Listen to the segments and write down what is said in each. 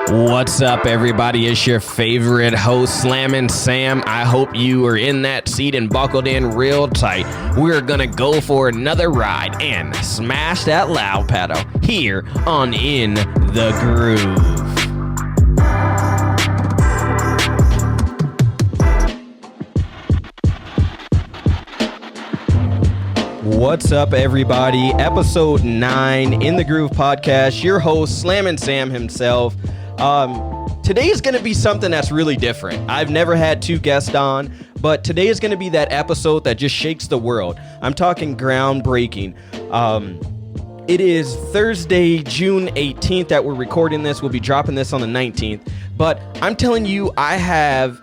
What's up, everybody? It's your favorite host, Slammin' Sam. I hope you are in that seat and buckled in real tight. We're gonna go for another ride and smash that loud pedal here on In the Groove. What's up, everybody? Episode 9 In the Groove podcast. Your host, Slammin' Sam himself. Today is going to be something that's really different. I've never had two guests on, but today is going to be that episode that just shakes the world. I'm talking groundbreaking. It is Thursday, June 18th that we're recording this. We'll be dropping this on the 19th. But I'm telling you, I have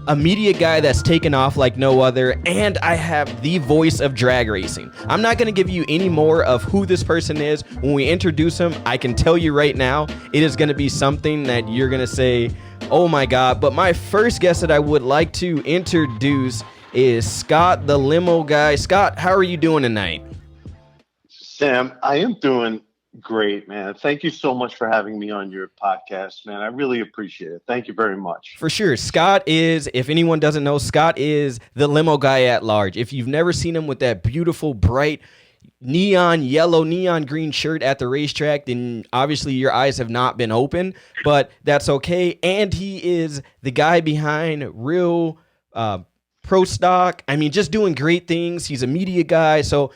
a media guy that's taken off like no other, and I have the voice of drag racing. I'm not going to give you any more of who this person is. When we introduce him, I can tell you right now, it is going to be something that you're going to say, oh my God. But my first guest that I would like to introduce is Scott, the limo guy. Scott, how are you doing tonight? Sam, I am doing great, man. Thank you so much for having me on your podcast, man. I really appreciate it. Thank you very much. For sure. Scott is, if anyone doesn't know, Scott is the limo guy at large. If you've never seen him with that beautiful, bright, neon yellow, neon green shirt at the racetrack, then obviously your eyes have not been open, but that's okay. And he is the guy behind Real Pro Stock. I mean, just doing great things. He's a media guy, so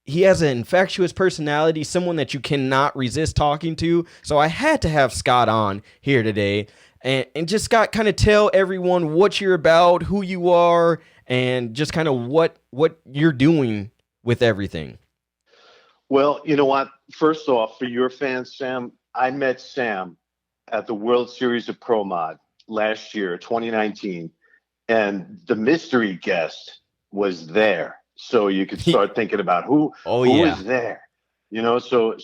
he has an infectious personality, someone that you cannot resist talking to. So I had to have Scott on here today. And just, Scott, kind of tell everyone what you're about, who you are, and just kind of what you're doing with everything. Well, you know what? First off, for your fans, Sam, I met Sam at the World Series of Pro Mod last year, 2019. And the mystery guest was there. So you could start thinking about who is there, you know. So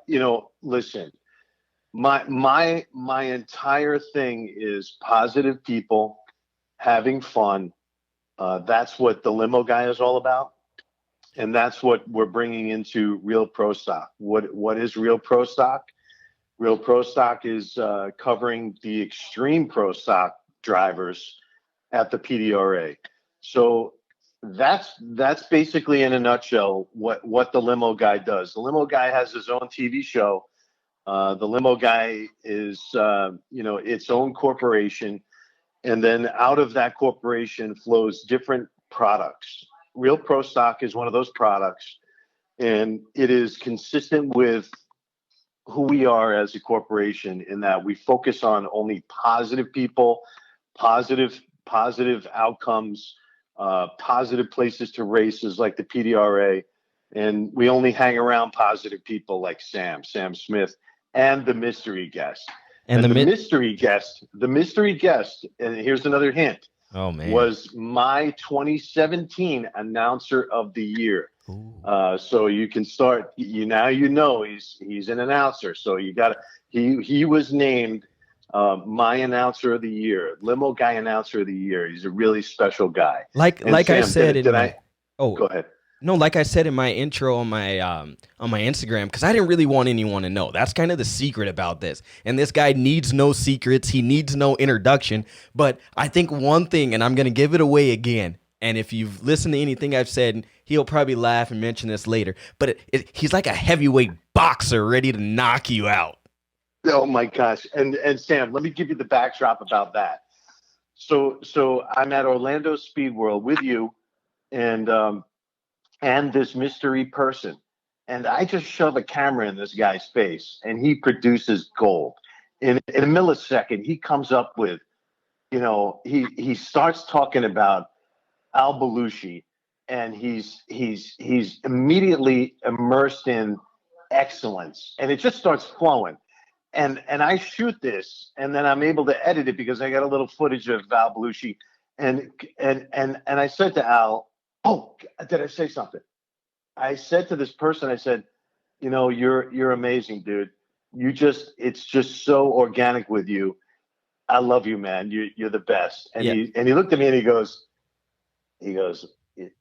you know, listen, my entire thing is positive people having fun. That's what the limo guy is all about, and that's what we're bringing into Real Pro Stock. What is Real Pro Stock? Real Pro Stock is covering the extreme pro stock drivers at the PDRA. So that's basically in a nutshell what the limo guy does. The limo guy has his own TV show. The limo guy is its own corporation, and then out of that corporation flows different products. Real Pro Stock is one of those products, and it is consistent with who we are as a corporation in that we focus on only positive people, positive outcomes, positive places to races like the PDRA, and we only hang around positive people like Sam Smith, and the mystery guest. And the mystery guest, and here's another hint. Oh man, was my 2017 announcer of the year. So you can start. He's an announcer. So he was named my announcer of the year, limo guy announcer of the year. He's a really special guy. Like Sam, I said, go ahead. No, like I said in my intro on my Instagram, because I didn't really want anyone to know. That's kind of the secret about this. And this guy needs no secrets. He needs no introduction. But I think one thing, and I'm going to give it away again, and if you've listened to anything I've said, he'll probably laugh and mention this later. But he's like a heavyweight boxer ready to knock you out. Oh my gosh. And Sam, let me give you the backdrop about that. So I'm at Orlando Speed World with you and this mystery person. And I just shove a camera in this guy's face and he produces gold. In a millisecond, he comes up with, he starts talking about Al Belushi, and he's immediately immersed in excellence, and it just starts flowing. And I shoot this, and then I'm able to edit it because I got a little footage of Al Belushi. And I said to Al, oh, did I say something? I said to this person, I said, you're amazing, dude. It's just so organic with you. I love you, man. You're the best. And he looked at me and he goes,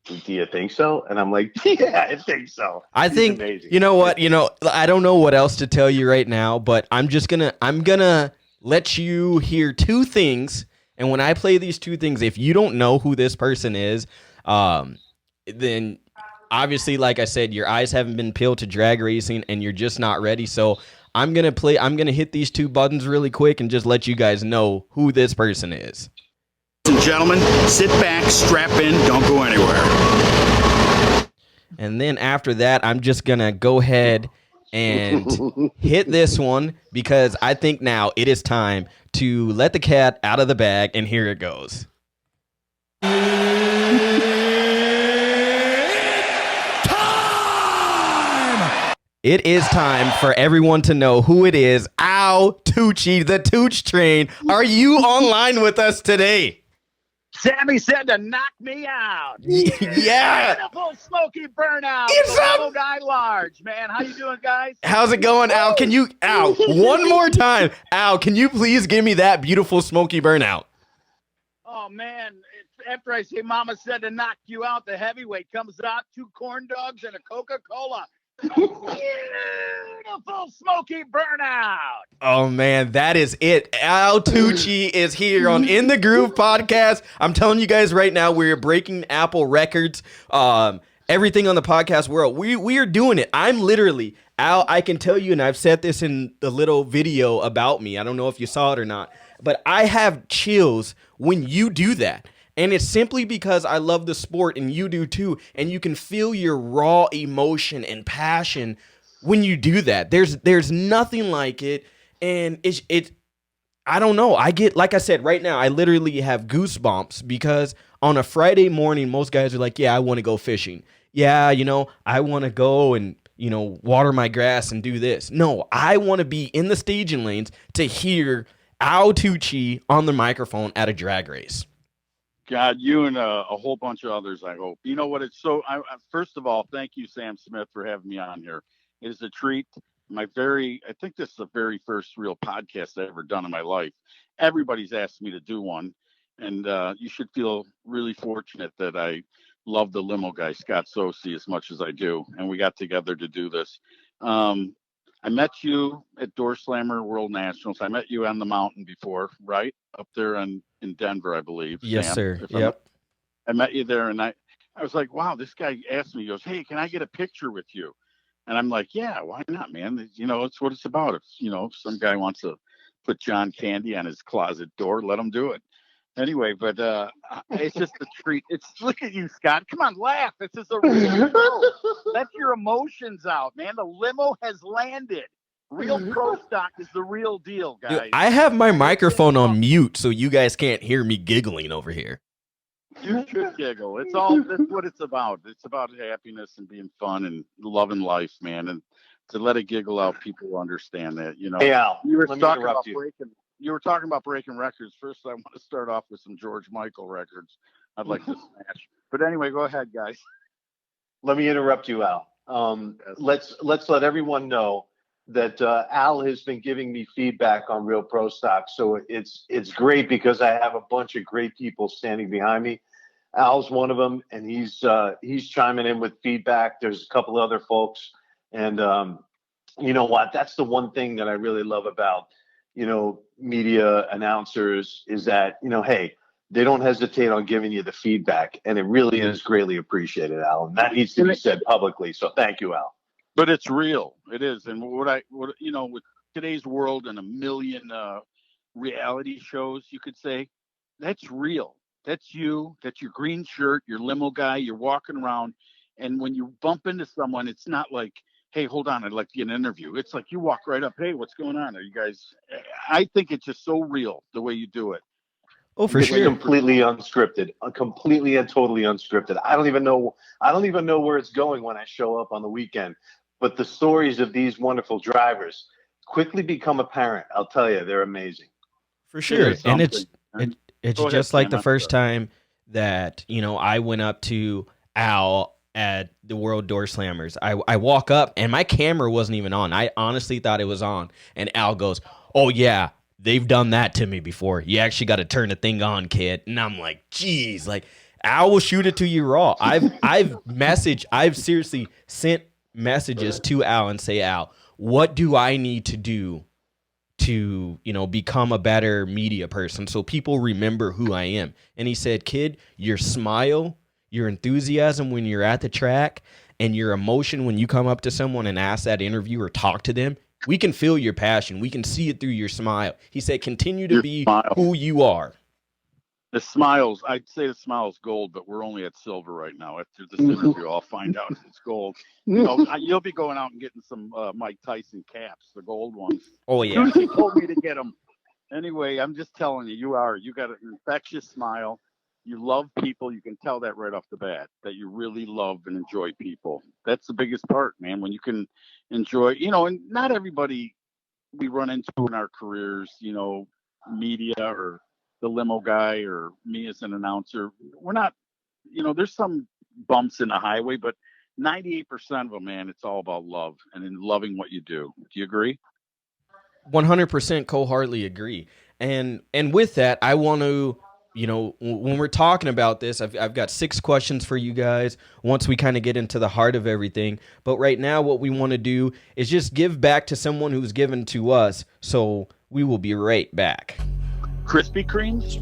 do you think so? And I'm like, yeah, I think so. I think, amazing. You know what? I don't know what else to tell you right now, but I'm gonna let you hear two things. And when I play these two things, if you don't know who this person is, then obviously, like I said, your eyes haven't been peeled to drag racing and you're just not ready. So I'm going to hit these two buttons really quick and just let you guys know who this person is. Ladies and gentlemen, sit back, strap in, don't go anywhere. And then after that, I'm just going to go ahead and hit this one because I think now it is time to let the cat out of the bag, and here it goes. It is time for everyone to know who it is. Ow, Tucci, the Tooch Train. Are you online with us today? Sammy said to knock me out. Yeah. Beautiful smoky burnout. It's the up. Little guy large, man. How you doing, guys? How's it going, Al? One more time. Al, can you please give me that beautiful smoky burnout? Oh, man. After I say Mama said to knock you out, the heavyweight comes out, 2 corn dogs and a Coca-Cola. Beautiful smoky burnout. Oh, man, that is it. Al Tucci is here on In the Groove podcast. I'm telling you guys right now, we're breaking Apple records. Everything on the podcast world. We are doing it. I'm literally, Al, I can tell you, and I've said this in the little video about me. I don't know if you saw it or not, but I have chills when you do that. And it's simply because I love the sport and you do too. And you can feel your raw emotion and passion when you do that. There's nothing like it. And it's I don't know. I get, like I said, right now, I literally have goosebumps because on a Friday morning, most guys are like, yeah, I want to go fishing. Yeah, I want to go and, water my grass and do this. No, I want to be in the staging lanes to hear Al Tucci on the microphone at a drag race. God, you and a whole bunch of others, I hope. You know what? First of all, thank you, Sam Smith, for having me on here. It is a treat. I think this is the very first real podcast I've ever done in my life. Everybody's asked me to do one, and you should feel really fortunate that I love the limo guy, Scott Sosi, as much as I do, and we got together to do this. I met you at Door Slammer World Nationals. I met you on the mountain before, right? Up there in Denver, I believe. Yes, Sam, sir. Yep. I met you there, and I was like, wow, this guy asked me, he goes, hey, can I get a picture with you? And I'm like, yeah, why not, man? It's what it's about. If some guy wants to put John Candy on his closet door, let him do it. Anyway, but it's just a treat. Look at you, Scott. Come on, laugh. This is a real show. Let your emotions out, man. The limo has landed. Real Pro Stock is the real deal, guys. Dude, I have my microphone on mute so you guys can't hear me giggling over here. You should giggle. That's what it's about. It's about happiness and being fun and loving life, man. And to let it giggle out, people will understand that. Hey, Al, you were let me talking interrupt about you. You were talking about breaking records. First, I want to start off with some George Michael records I'd like to smash. But anyway, go ahead, guys. Let me interrupt you, Al. Let's let everyone know that Al has been giving me feedback on Real Pro Stock. So it's great because I have a bunch of great people standing behind me. Al's one of them, and he's chiming in with feedback. There's a couple other folks, and you know what? That's the one thing that I really love about media announcers is that hey, they don't hesitate on giving you the feedback, and it really is greatly appreciated, Al. And that needs to be said publicly. So thank you, Al. But it's real. It is. And what with today's world and a million reality shows, you could say that's real. That's you. That's your green shirt, your limo guy. You're walking around. And when you bump into someone, it's not like, hey, hold on, I'd like to get an interview. It's like you walk right up. Hey, what's going on? Are you guys? I think it's just so real the way you do it. Oh, for It's sure. completely unscripted, completely and totally unscripted. I don't even know where it's going when I show up on the weekend. But the stories of these wonderful drivers quickly become apparent. I'll tell you, they're amazing. For sure. And it's Go ahead, just like Sam, the I'm first sorry. time that, I went up to Al at the World Door Slammers. I walk up and my camera wasn't even on. I honestly thought it was on. And Al goes, oh, yeah, they've done that to me before. You actually got to turn the thing on, kid. And I'm like, geez, like Al will shoot it to you raw. I've seriously sent messages to Al and say, Al, what do I need to do to, become a better media person so people remember who I am. And he said, kid, your smile, your enthusiasm when you're at the track, and your emotion when you come up to someone and ask that interview or talk to them, we can feel your passion. We can see it through your smile. He said, continue to be who you are. The smiles, I'd say the smile's gold, but we're only at silver right now. After this interview, I'll find out if it's gold. You'll be going out and getting some Mike Tyson caps, the gold ones. Oh, yeah. He told me to get them. Anyway, I'm just telling you, you got an infectious smile. You love people. You can tell that right off the bat, that you really love and enjoy people. That's the biggest part, man, when you can enjoy, and not everybody we run into in our careers, media or the limo guy or me as an announcer. We're not, there's some bumps in the highway, but 98% of them, man, it's all about love and in loving what you do. Do you agree? 100% wholeheartedly agree. And with that, I want to, when we're talking about this, I've got 6 questions for you guys once we kind of get into the heart of everything. But right now, what we want to do is just give back to someone who's given to us. So we will be right back. Krispy Kremes?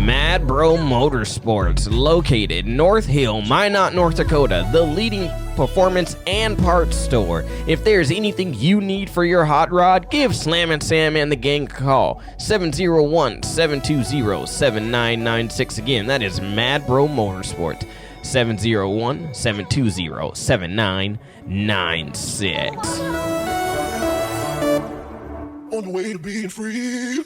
Mad Bro Motorsports, located North Hill, Minot, North Dakota, the leading performance and parts store. If there's anything you need for your hot rod, give Slam & Sam and the gang a call. 701-720-7996. Again, that is Mad Bro Motorsports. 701-720-7996. On the way to being free.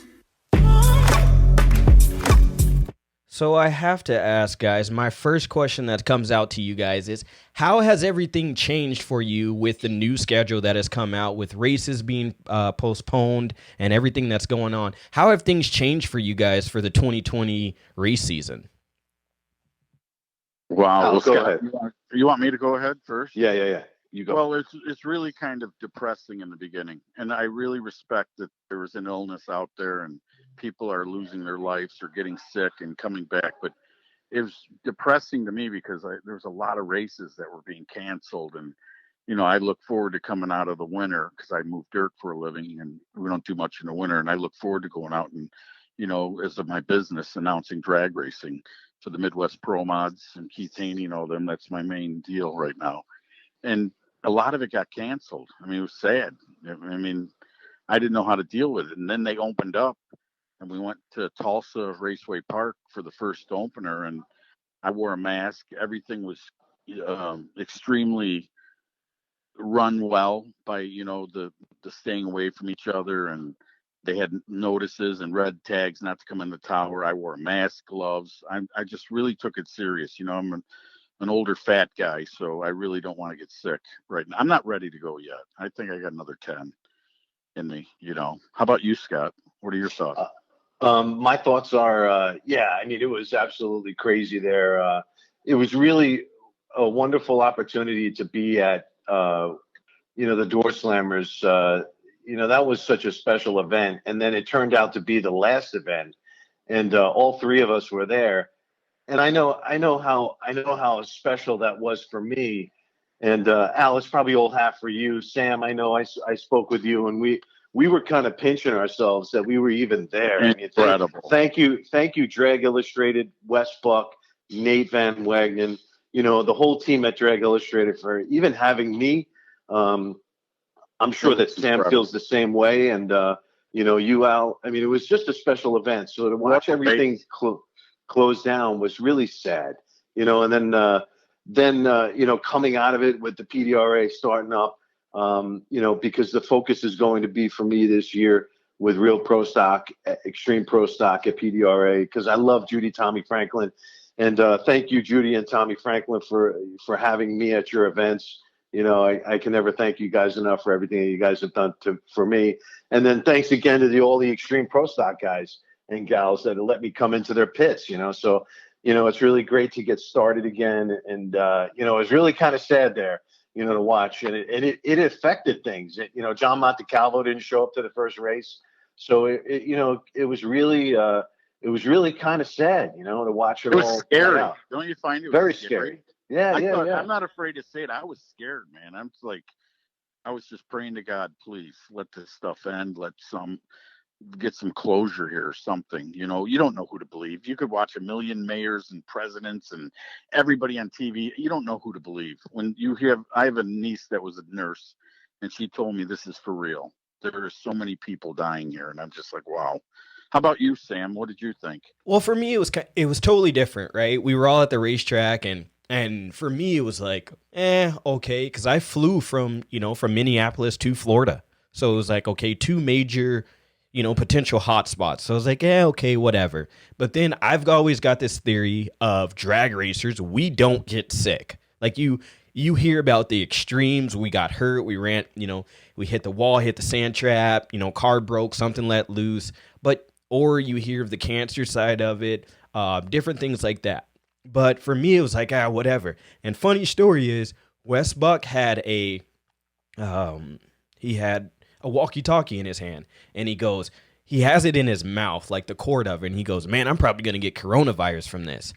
So I have to ask, guys, my first question that comes out to you guys is, how has everything changed for you with the new schedule that has come out, with races being postponed and everything that's going on? How have things changed for you guys for the 2020 race season? Wow. Well, go ahead. You want me to go ahead first? Yeah. You go. Well, it's really kind of depressing in the beginning, and I really respect that there was an illness out there and people are losing their lives or getting sick and coming back. But it was depressing to me because there was a lot of races that were being canceled, and I look forward to coming out of the winter because I move dirt for a living, and we don't do much in the winter. And I look forward to going out and as of my business, announcing drag racing for the Midwest Pro Mods and Keith Haney and all them. That's my main deal right now. And a lot of it got canceled. I mean, it was sad. I mean, I didn't know how to deal with it. And then they opened up and we went to Tulsa Raceway Park for the first opener, and I wore a mask. Everything was extremely run well by, the staying away from each other, and they had notices and red tags not to come in the tower. I wore a mask, gloves. I just really took it serious. I'm an older fat guy, so I really don't want to get sick right now. I'm not ready to go yet. I think I got another 10 in me. How about you, Scott? What are your thoughts? My thoughts are, I mean, it was absolutely crazy there. It was really a wonderful opportunity to be at, the Door Slammers. That was such a special event. And then it turned out to be the last event. And all 3 of us were there. And I know how special that was for me. And Al, it's probably old hat for you. Sam, I know I spoke with you, and we were kind of pinching ourselves that we were even there. Incredible. Thank you, Drag Illustrated, Wes Buck, Nate Van Wagenen, the whole team at Drag Illustrated for even having me. I'm sure that Sam feels the same way, and you, Al. I mean, it was just a special event. So to watch everything closed down was really sad, and then coming out of it with the PDRA starting up, because the focus is going to be for me this year with Real Pro Stock, Extreme Pro Stock at PDRA, because I love Judy, Tommy Franklin, and thank you, Judy and Tommy Franklin, for having me at your events. I can never thank you guys enough for everything that you guys have done for me, and then thanks again to all the Extreme Pro Stock guys and gals that let me come into their pits, so, it's really great to get started again. And, it was really kind of sad there, to watch, and it affected things. John Montecalvo didn't show up to the first race. So it was really kind of sad, to watch it all. It was scary. Out. Don't you find it was very scary? Yeah, yeah, yeah. I'm not afraid to say it. I was scared, man. I was just praying to God, please let this stuff end. Get some closure here or something. You don't know who to believe. You could watch a million mayors and presidents and everybody on TV. You don't know who to believe. I have a niece that was a nurse, and she told me this is for real. There are so many people dying here, and I'm just like, wow. How about you, Sam? What did you think? Well, for me, it was totally different, right? We were all at the racetrack, and for me, it was like, okay, because I flew from Minneapolis to Florida, so it was like, okay, two major, potential hotspots. So I was like, okay, whatever. But then I've always got this theory of drag racers. We don't get sick. Like you hear about the extremes. We got hurt. We ran, we hit the wall, hit the sand trap, car broke, something let loose. Or you hear of the cancer side of it, different things like that. But for me, it was like, whatever. And funny story is, Wes Buck had he had a walkie-talkie in his hand, and he has it in his mouth, like the cord of it, and he goes, man, I'm probably going to get coronavirus from this.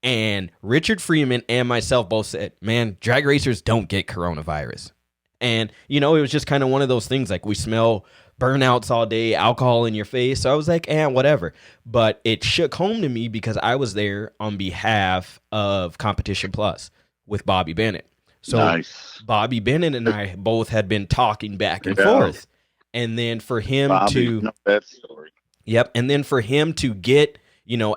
And Richard Freeman and myself both said, man, drag racers don't get coronavirus. And, it was just kind of one of those things, like we smell burnouts all day, alcohol in your face. So I was like, whatever. But it shook home to me because I was there on behalf of Competition Plus with Bobby Bennett. So nice. Bobby Bennett and I both had been talking back and forth. And then for him that story. Yep. And then for him to get,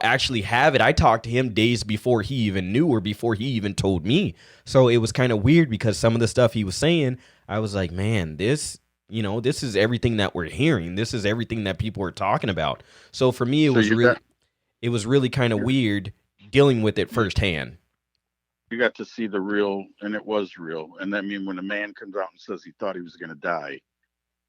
actually have it, I talked to him days before he even knew or before he even told me. So it was kind of weird because some of the stuff he was saying, I was like, man, this is everything that we're hearing. This is everything that people are talking about. So for me, it was really kind of weird dealing with it firsthand. You got to see the real, and it was real. And I mean, when a man comes out and says he thought he was going to die,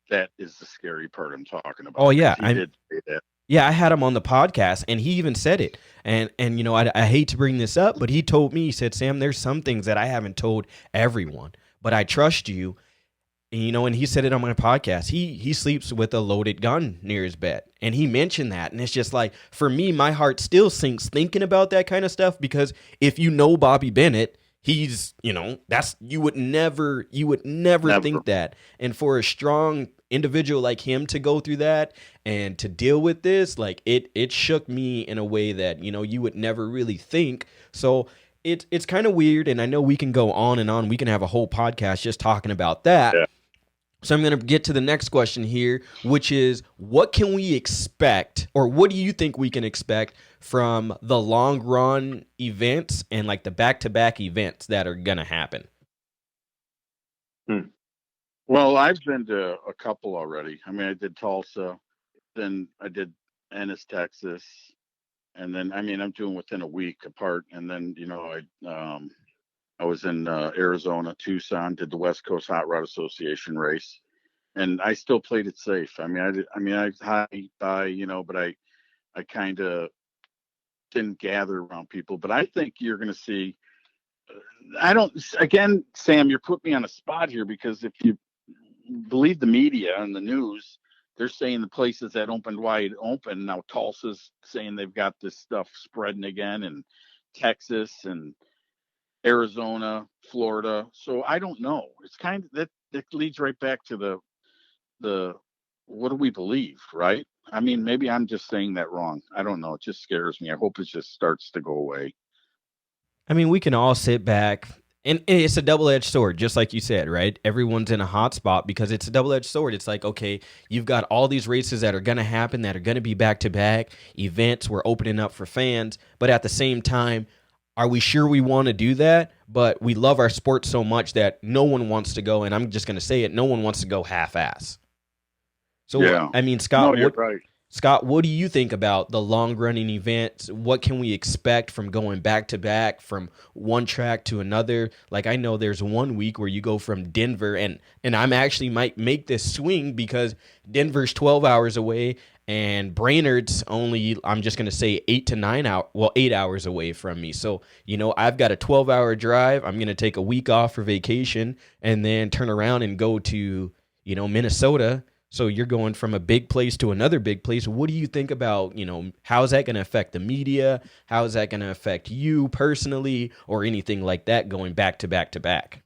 that is the scary part I'm talking about. Oh yeah, he did say that. Yeah, I had him on the podcast, and he even said it. And I hate to bring this up, but he told me, he said, Sam, there's some things that I haven't told everyone, but I trust you. And he said it on my podcast. He sleeps with a loaded gun near his bed. And he mentioned that. And it's just like, for me, my heart still sinks thinking about that kind of stuff, because if you know Bobby Bennett, he's, you would never think that. And for a strong individual like him to go through that and to deal with this, like it shook me in a way that, you would never really think. So it's kind of weird. And I know we can go on and on. We can have a whole podcast just talking about that. Yeah. So I'm going to get to the next question here, which is, what can we expect, or what do you think we can expect from the long run events and like the back-to-back events that are going to happen? Well, I've been to a couple already. I mean, I did Tulsa, then I did Ennis, Texas, and then, I mean, I'm doing within a week apart. And then, I was in Arizona, Tucson, did the West Coast Hot Rod Association race, and I still played it safe. I high by, but I kind of didn't gather around people. But I think you're going to see. Again, Sam, you're putting me on a spot here, because if you believe the media and the news, they're saying the places that opened wide open. Now Tulsa's saying they've got this stuff spreading again, and Texas and Arizona, Florida. So I don't know. It's kind of that leads right back to the what do we believe, right? I mean, maybe I'm just saying that wrong. I don't know. It just scares me. I hope it just starts to go away. I mean, we can all sit back, and it's a double-edged sword, just like you said, right? Everyone's in a hot spot because it's a double-edged sword. It's like, okay, you've got all these races that are going to happen, that are going to be back-to-back events. We're opening up for fans, but at the same time, are we sure we want to do that? But we love our sport so much that no one wants to go, and I'm just going to say it, no one wants to go half-ass. So, yeah. I mean, Scott, you're right. Scott, what do you think about the long-running events? What can we expect from going back-to-back from one track to another? Like, I know there's 1 week where you go from Denver, and I'm actually might make this swing because Denver's 12 hours away, and Brainerd's only, I'm just going to say 8 hours away from me. So, I've got a 12-hour drive. I'm going to take a week off for vacation and then turn around and go to, Minnesota So you're going from a big place to another big place. What do you think about, how is that going to affect the media? How is that going to affect you personally or anything like that going back to back to back?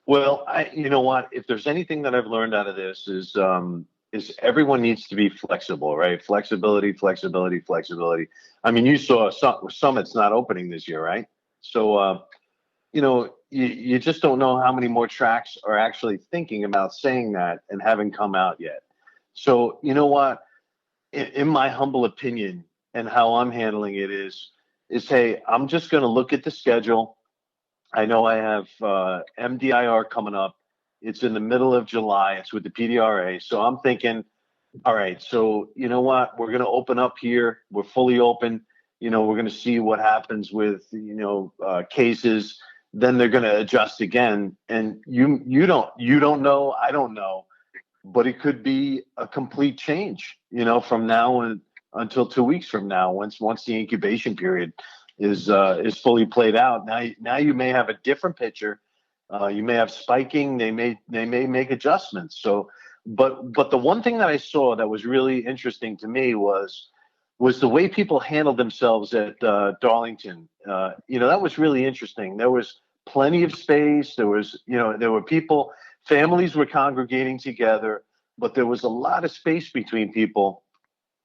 Well, you know what? If there's anything that I've learned out of this is everyone needs to be flexible, right? Flexibility, flexibility, flexibility. I mean, you saw Summit's not opening this year, right? So, you just don't know how many more tracks are actually thinking about saying that and haven't come out yet. So, you know what? In my humble opinion and how I'm handling it is hey, I'm just going to look at the schedule. I know I have MDIR coming up. It's in the middle of July. It's with the PDRA. So I'm thinking, all right, so you know what? We're going to open up here. We're fully open. We're going to see what happens with, cases. Then they're going to adjust again. And you don't know. I don't know. But it could be a complete change, from now until 2 weeks from now, once the incubation period is fully played out. Now you may have a different picture. You may have spiking. They may make adjustments. So, but the one thing that I saw that was really interesting to me was the way people handled themselves at Darlington. That was really interesting. There was plenty of space. There were people. Families were congregating together, but there was a lot of space between people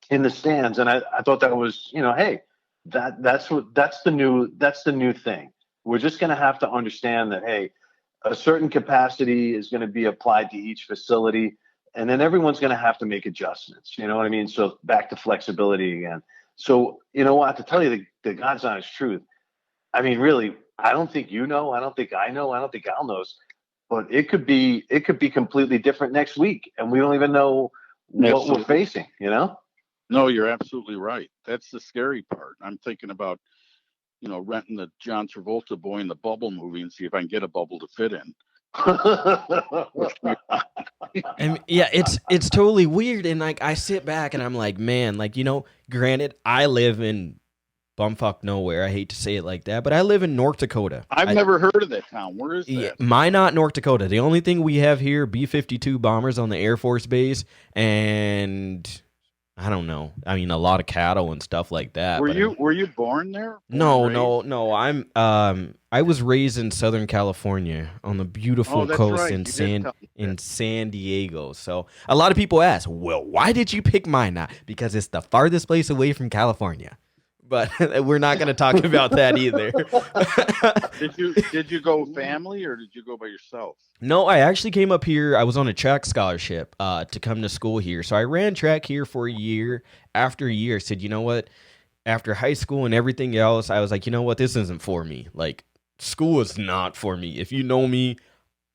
in the stands, and I thought that was, hey, that's the new thing. We're just going to have to understand that, hey, a certain capacity is going to be applied to each facility, and then everyone's going to have to make adjustments. You know what I mean? So back to flexibility again. So you know what? To tell you the God's honest truth, I mean, really, I don't think you know. I don't think I know. I don't think Al knows. But it could be completely different next week, and we don't even know what we're facing. No, you're absolutely right. That's the scary part. I'm thinking about, renting the John Travolta Boy in the Bubble movie and see if I can get a bubble to fit in. And yeah, it's totally weird. And like I sit back and I'm like, man, granted, I live in bumfuck nowhere. I hate to say it like that, but I live in North Dakota. I've never heard of that town. Where is that? Yeah, Minot, North Dakota. The only thing we have here, B-52 bombers on the Air Force Base, and I don't know. I mean, a lot of cattle and stuff like that. Were you born there? No. I was raised in Southern California on the beautiful coast right. in San Diego. So a lot of people ask, well, why did you pick Minot? Because it's the farthest place away from California. But we're not going to talk about that either. Did you go family or did you go by yourself? No, I actually came up here. I was on a track scholarship to come to school here. So I ran track here for a year. After a year, I said, you know what? After high school and everything else, I was like, you know what? This isn't for me. Like, school is not for me. If you know me,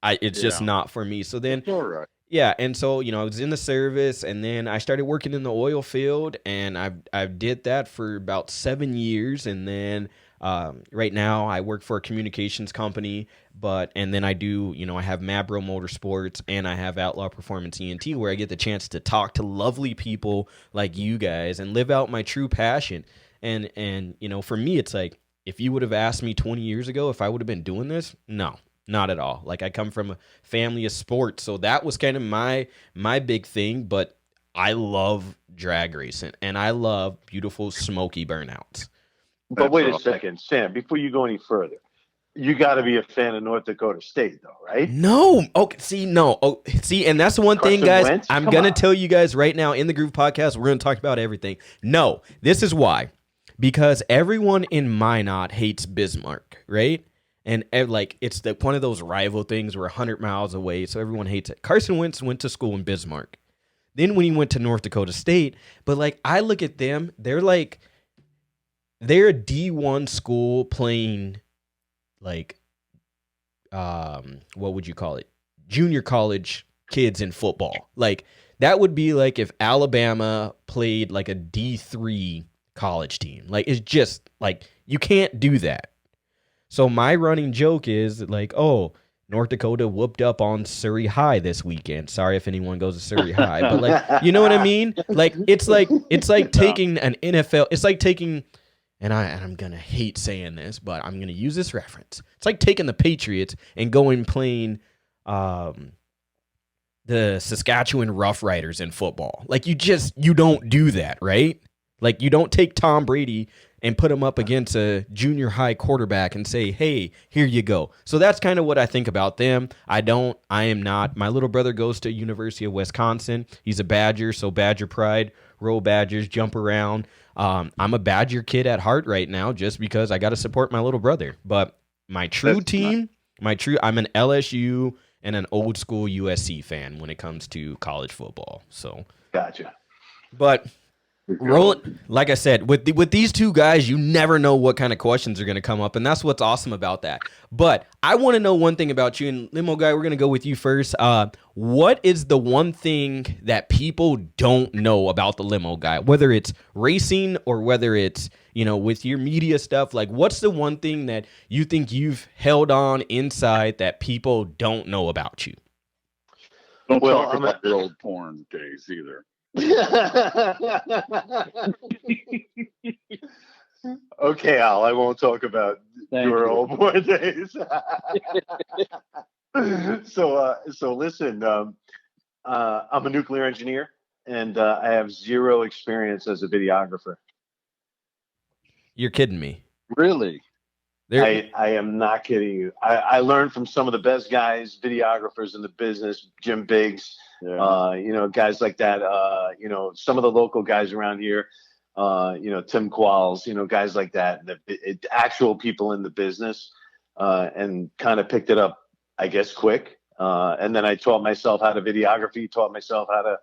it's just not for me. So then, all right. Yeah, and so, I was in the service, and then I started working in the oil field, and I did that for about 7 years, and then right now I work for a communications company, and then I do, I have Mabro Motorsports, and I have Outlaw Performance ENT, where I get the chance to talk to lovely people like you guys and live out my true passion, and for me, it's like, if you would have asked me 20 years ago if I would have been doing this, no. Not at all. Like, I come from a family of sports, so that was kind of my big thing, but I love drag racing, and I love beautiful, smoky burnouts. But wait a second, Sam, before you go any further, you got to be a fan of North Dakota State, though, right? No. Okay, see, no. Oh, see, and that's the one thing, guys. Wentz? I'm going to tell you guys right now in the Groove Podcast, we're going to talk about everything. No, this is why. Because everyone in Minot hates Bismarck, right? And it's one of those rival things. We're 100 miles away, so everyone hates it. Carson Wentz went to school in Bismarck. Then when he went to North Dakota State, but I look at them, they're a D1 school playing what would you call it? Junior college kids in football. That would be like if Alabama played like a D3 college team. It's just you can't do that. So my running joke is North Dakota whooped up on Surrey High this weekend. Sorry if anyone goes to Surrey High, but you know what I mean? It's like taking an NFL. It's like taking, and I'm gonna hate saying this, but I'm gonna use this reference. It's like taking the Patriots and going playing the Saskatchewan Roughriders in football. Like you don't do that, right? Like you don't take Tom Brady and put him up against a junior high quarterback and say, "Hey, here you go." So that's kind of what I think about them. I am not. My little brother goes to University of Wisconsin. He's a Badger, so Badger pride, roll Badgers, jump around. I'm a Badger kid at heart right now just because I got to support my little brother. But my true team, I'm an LSU and an old school USC fan when it comes to college football. So Gotcha. But rolling, like I said, with these two guys, you never know what kind of questions are going to come up, and that's what's awesome about that. But I want to know one thing about you, and Limo Guy, we're going to go with you first. What is the one thing that people don't know about the Limo Guy, whether it's racing or whether it's, with your media stuff? Like, what's the one thing that you think you've held on inside that people don't know about you? Don't talk about your old porn days either. Okay, Al, I won't talk about your old boy days. So listen, I'm a nuclear engineer, and I have zero experience as a videographer. You're kidding me. Really? I am not kidding you. I learned from some of the best guys, videographers in the business, Jim Biggs, guys like that. Some of the local guys around here, Tim Qualls, guys like that, actual people in the business, and kind of picked it up, I guess, quick. And then I taught myself how to videography, taught myself how to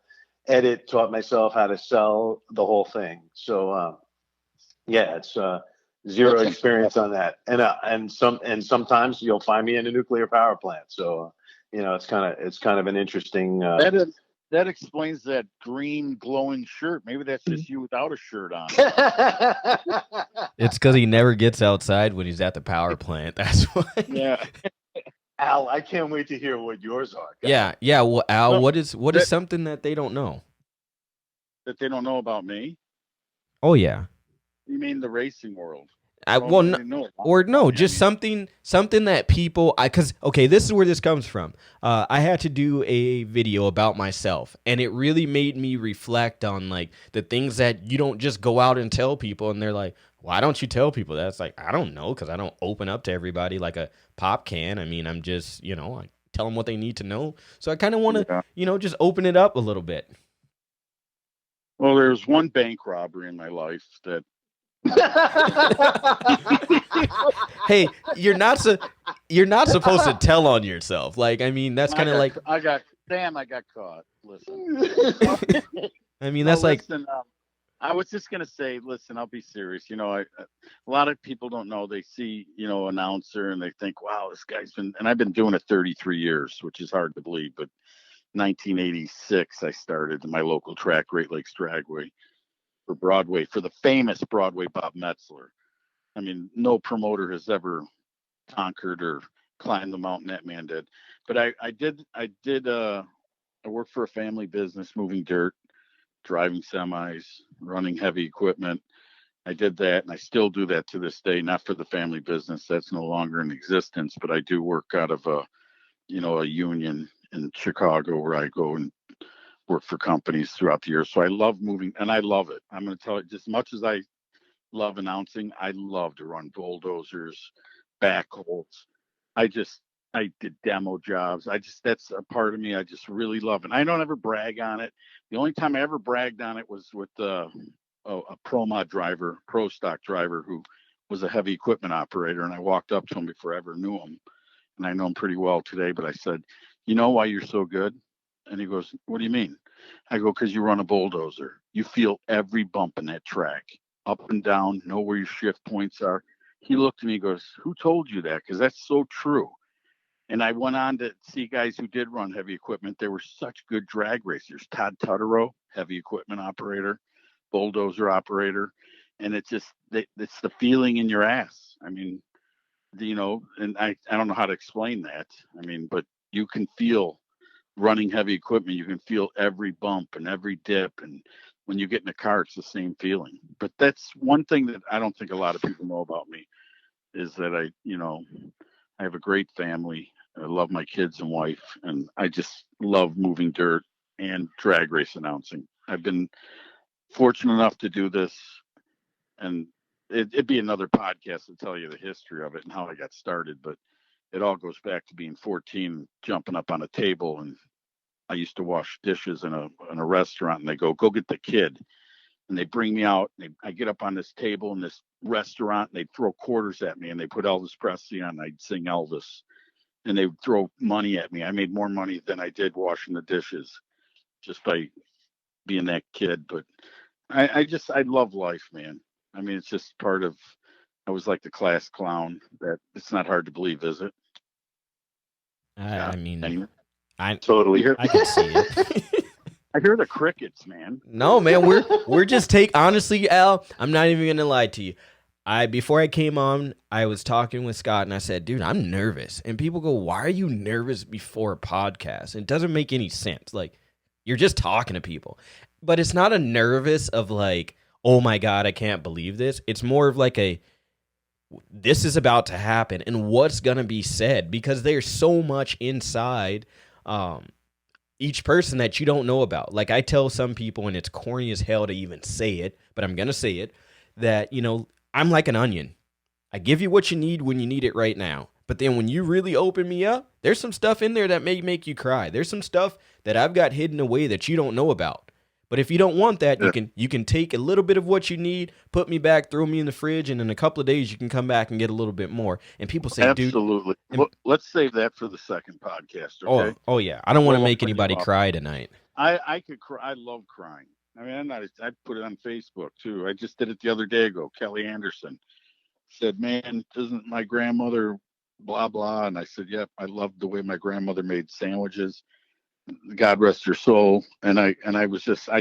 edit, taught myself how to sell the whole thing. So, it's zero experience on that, and sometimes you'll find me in a nuclear power plant. So, it's kind of an interesting. That explains that green glowing shirt. Maybe that's just you without a shirt on. It's because he never gets outside when he's at the power plant. That's why. Yeah. Al, I can't wait to hear what yours are. Yeah. Well, Al, what is something that they don't know? That they don't know about me? Oh yeah. You mean the racing world? Just something that people, because this is where this comes from. I had to do a video about myself, and it really made me reflect on like the things that you don't just go out and tell people, and they're like, why don't you tell people that? It's like, I don't know, because I don't open up to everybody like a pop can. I mean, I'm just, I tell them what they need to know. So I kind of want to, just open it up a little bit. Well, there's one bank robbery in my life that. Hey, you're not supposed to tell on yourself. Like, I mean, that's kind of like I got caught. Listen. I mean, that's like. Listen, I was just gonna say, listen, I'll be serious. A lot of people don't know. They see, announcer, and they think, wow, this guy's been, and I've been doing it 33 years, which is hard to believe. But 1986, I started my local track, Great Lakes Dragway, for Broadway, for the famous Broadway Bob Metzler. I mean, no promoter has ever conquered or climbed the mountain that man did. But I worked for a family business, moving dirt, driving semis, running heavy equipment. I did that, and I still do that to this day, not for the family business. That's no longer in existence, but I do work out of a union in Chicago where I go and work for companies throughout the year. So I love moving, and I love it. I'm going to tell you, just as much as I love announcing, I love to run bulldozers, backhoes. I did demo jobs. That's a part of me I just really love. And I don't ever brag on it. The only time I ever bragged on it was with a pro stock driver who was a heavy equipment operator. And I walked up to him before I ever knew him. And I know him pretty well today, but I said, you know why you're so good? And he goes, what do you mean? I go, because you run a bulldozer. You feel every bump in that track, up and down, know where your shift points are. He looked at me and goes, who told you that? Because that's so true. And I went on to see guys who did run heavy equipment. They were such good drag racers. Todd Tutterow, heavy equipment operator, bulldozer operator. And it's the feeling in your ass. I mean, and I don't know how to explain that. I mean, but you can feel running heavy equipment, you can feel every bump and every dip, and when you get in the car, it's the same feeling. But that's one thing that I don't think a lot of people know about me, is that I have a great family, I love my kids and wife, and I just love moving dirt and drag race announcing. I've been fortunate enough to do this, and it'd be another podcast to tell you the history of it and how I got started, but it all goes back to being 14, jumping up on a table, and I used to wash dishes in a restaurant, and they go get the kid, and they bring me out, and I get up on this table in this restaurant, and they throw quarters at me, and they put Elvis Presley on, and I'd sing Elvis, and they would throw money at me. I made more money than I did washing the dishes just by being that kid. But I love life, man. I mean, it's just part of, I was like the class clown. That it's not hard to believe, is it? I mean, I Totally. I can see it. I hear the crickets, man. No, man, we're just honestly, Al, I'm not even gonna lie to you. Before I came on, I was talking with Scott and I said, dude, I'm nervous. And people go, why are you nervous before a podcast? It doesn't make any sense. Like, you're just talking to people. But it's not a nervous of like, oh my God, I can't believe this. It's more of like this is about to happen and what's gonna be said, because there's so much inside each person that you don't know about. Like, I tell some people, and it's corny as hell to even say it, but I'm gonna say it, that, I'm like an onion. I give you what you need when you need it right now. But then when you really open me up, there's some stuff in there that may make you cry. There's some stuff that I've got hidden away that you don't know about. But if you don't want that, you can take a little bit of what you need, put me back, throw me in the fridge, and in a couple of days you can come back and get a little bit more. And people say, absolutely. Dude, let's save that for the second podcast. Okay? Oh yeah. I don't want to make anybody cry tonight. I could cry. I love crying. I mean, I put it on Facebook too. I just did it the other day ago. Kelly Anderson said, man, isn't my grandmother blah, blah. And I said, yep, I loved the way my grandmother made sandwiches. God rest her soul. And I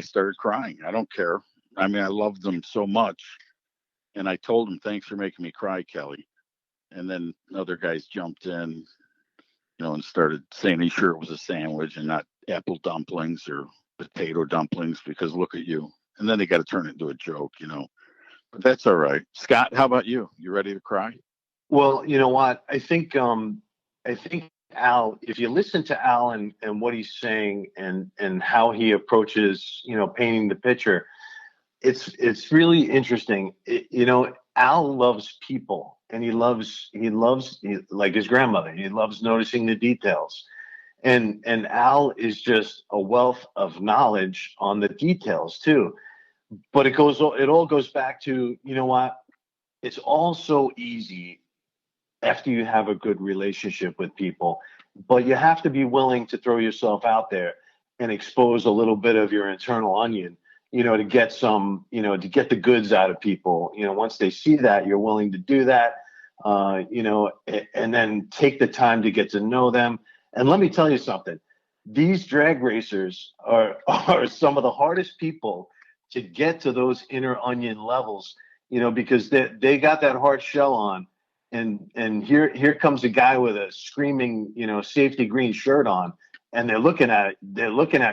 started crying. I don't care. I mean, I loved them so much. And I told him, thanks for making me cry, Kelly. And then other guys jumped in, and started saying he's sure it was a sandwich and not apple dumplings or potato dumplings, because look at you. And then they got to turn it into a joke, but that's all right. Scott, how about you? You ready to cry? Well, you know what? I think Al, if you listen to Al and what he's saying and how he approaches, painting the picture, it's really interesting. Al loves people, and he loves like his grandmother. He loves noticing the details. And Al is just a wealth of knowledge on the details too. But it all goes back to, it's all so easy after you have a good relationship with people, but you have to be willing to throw yourself out there and expose a little bit of your internal onion, to get to get the goods out of people. Once they see that you're willing to do that, and then take the time to get to know them. And let me tell you something, these drag racers are some of the hardest people to get to those inner onion levels, because they got that hard shell on. And here comes a guy with a screaming, safety green shirt on, and they're looking at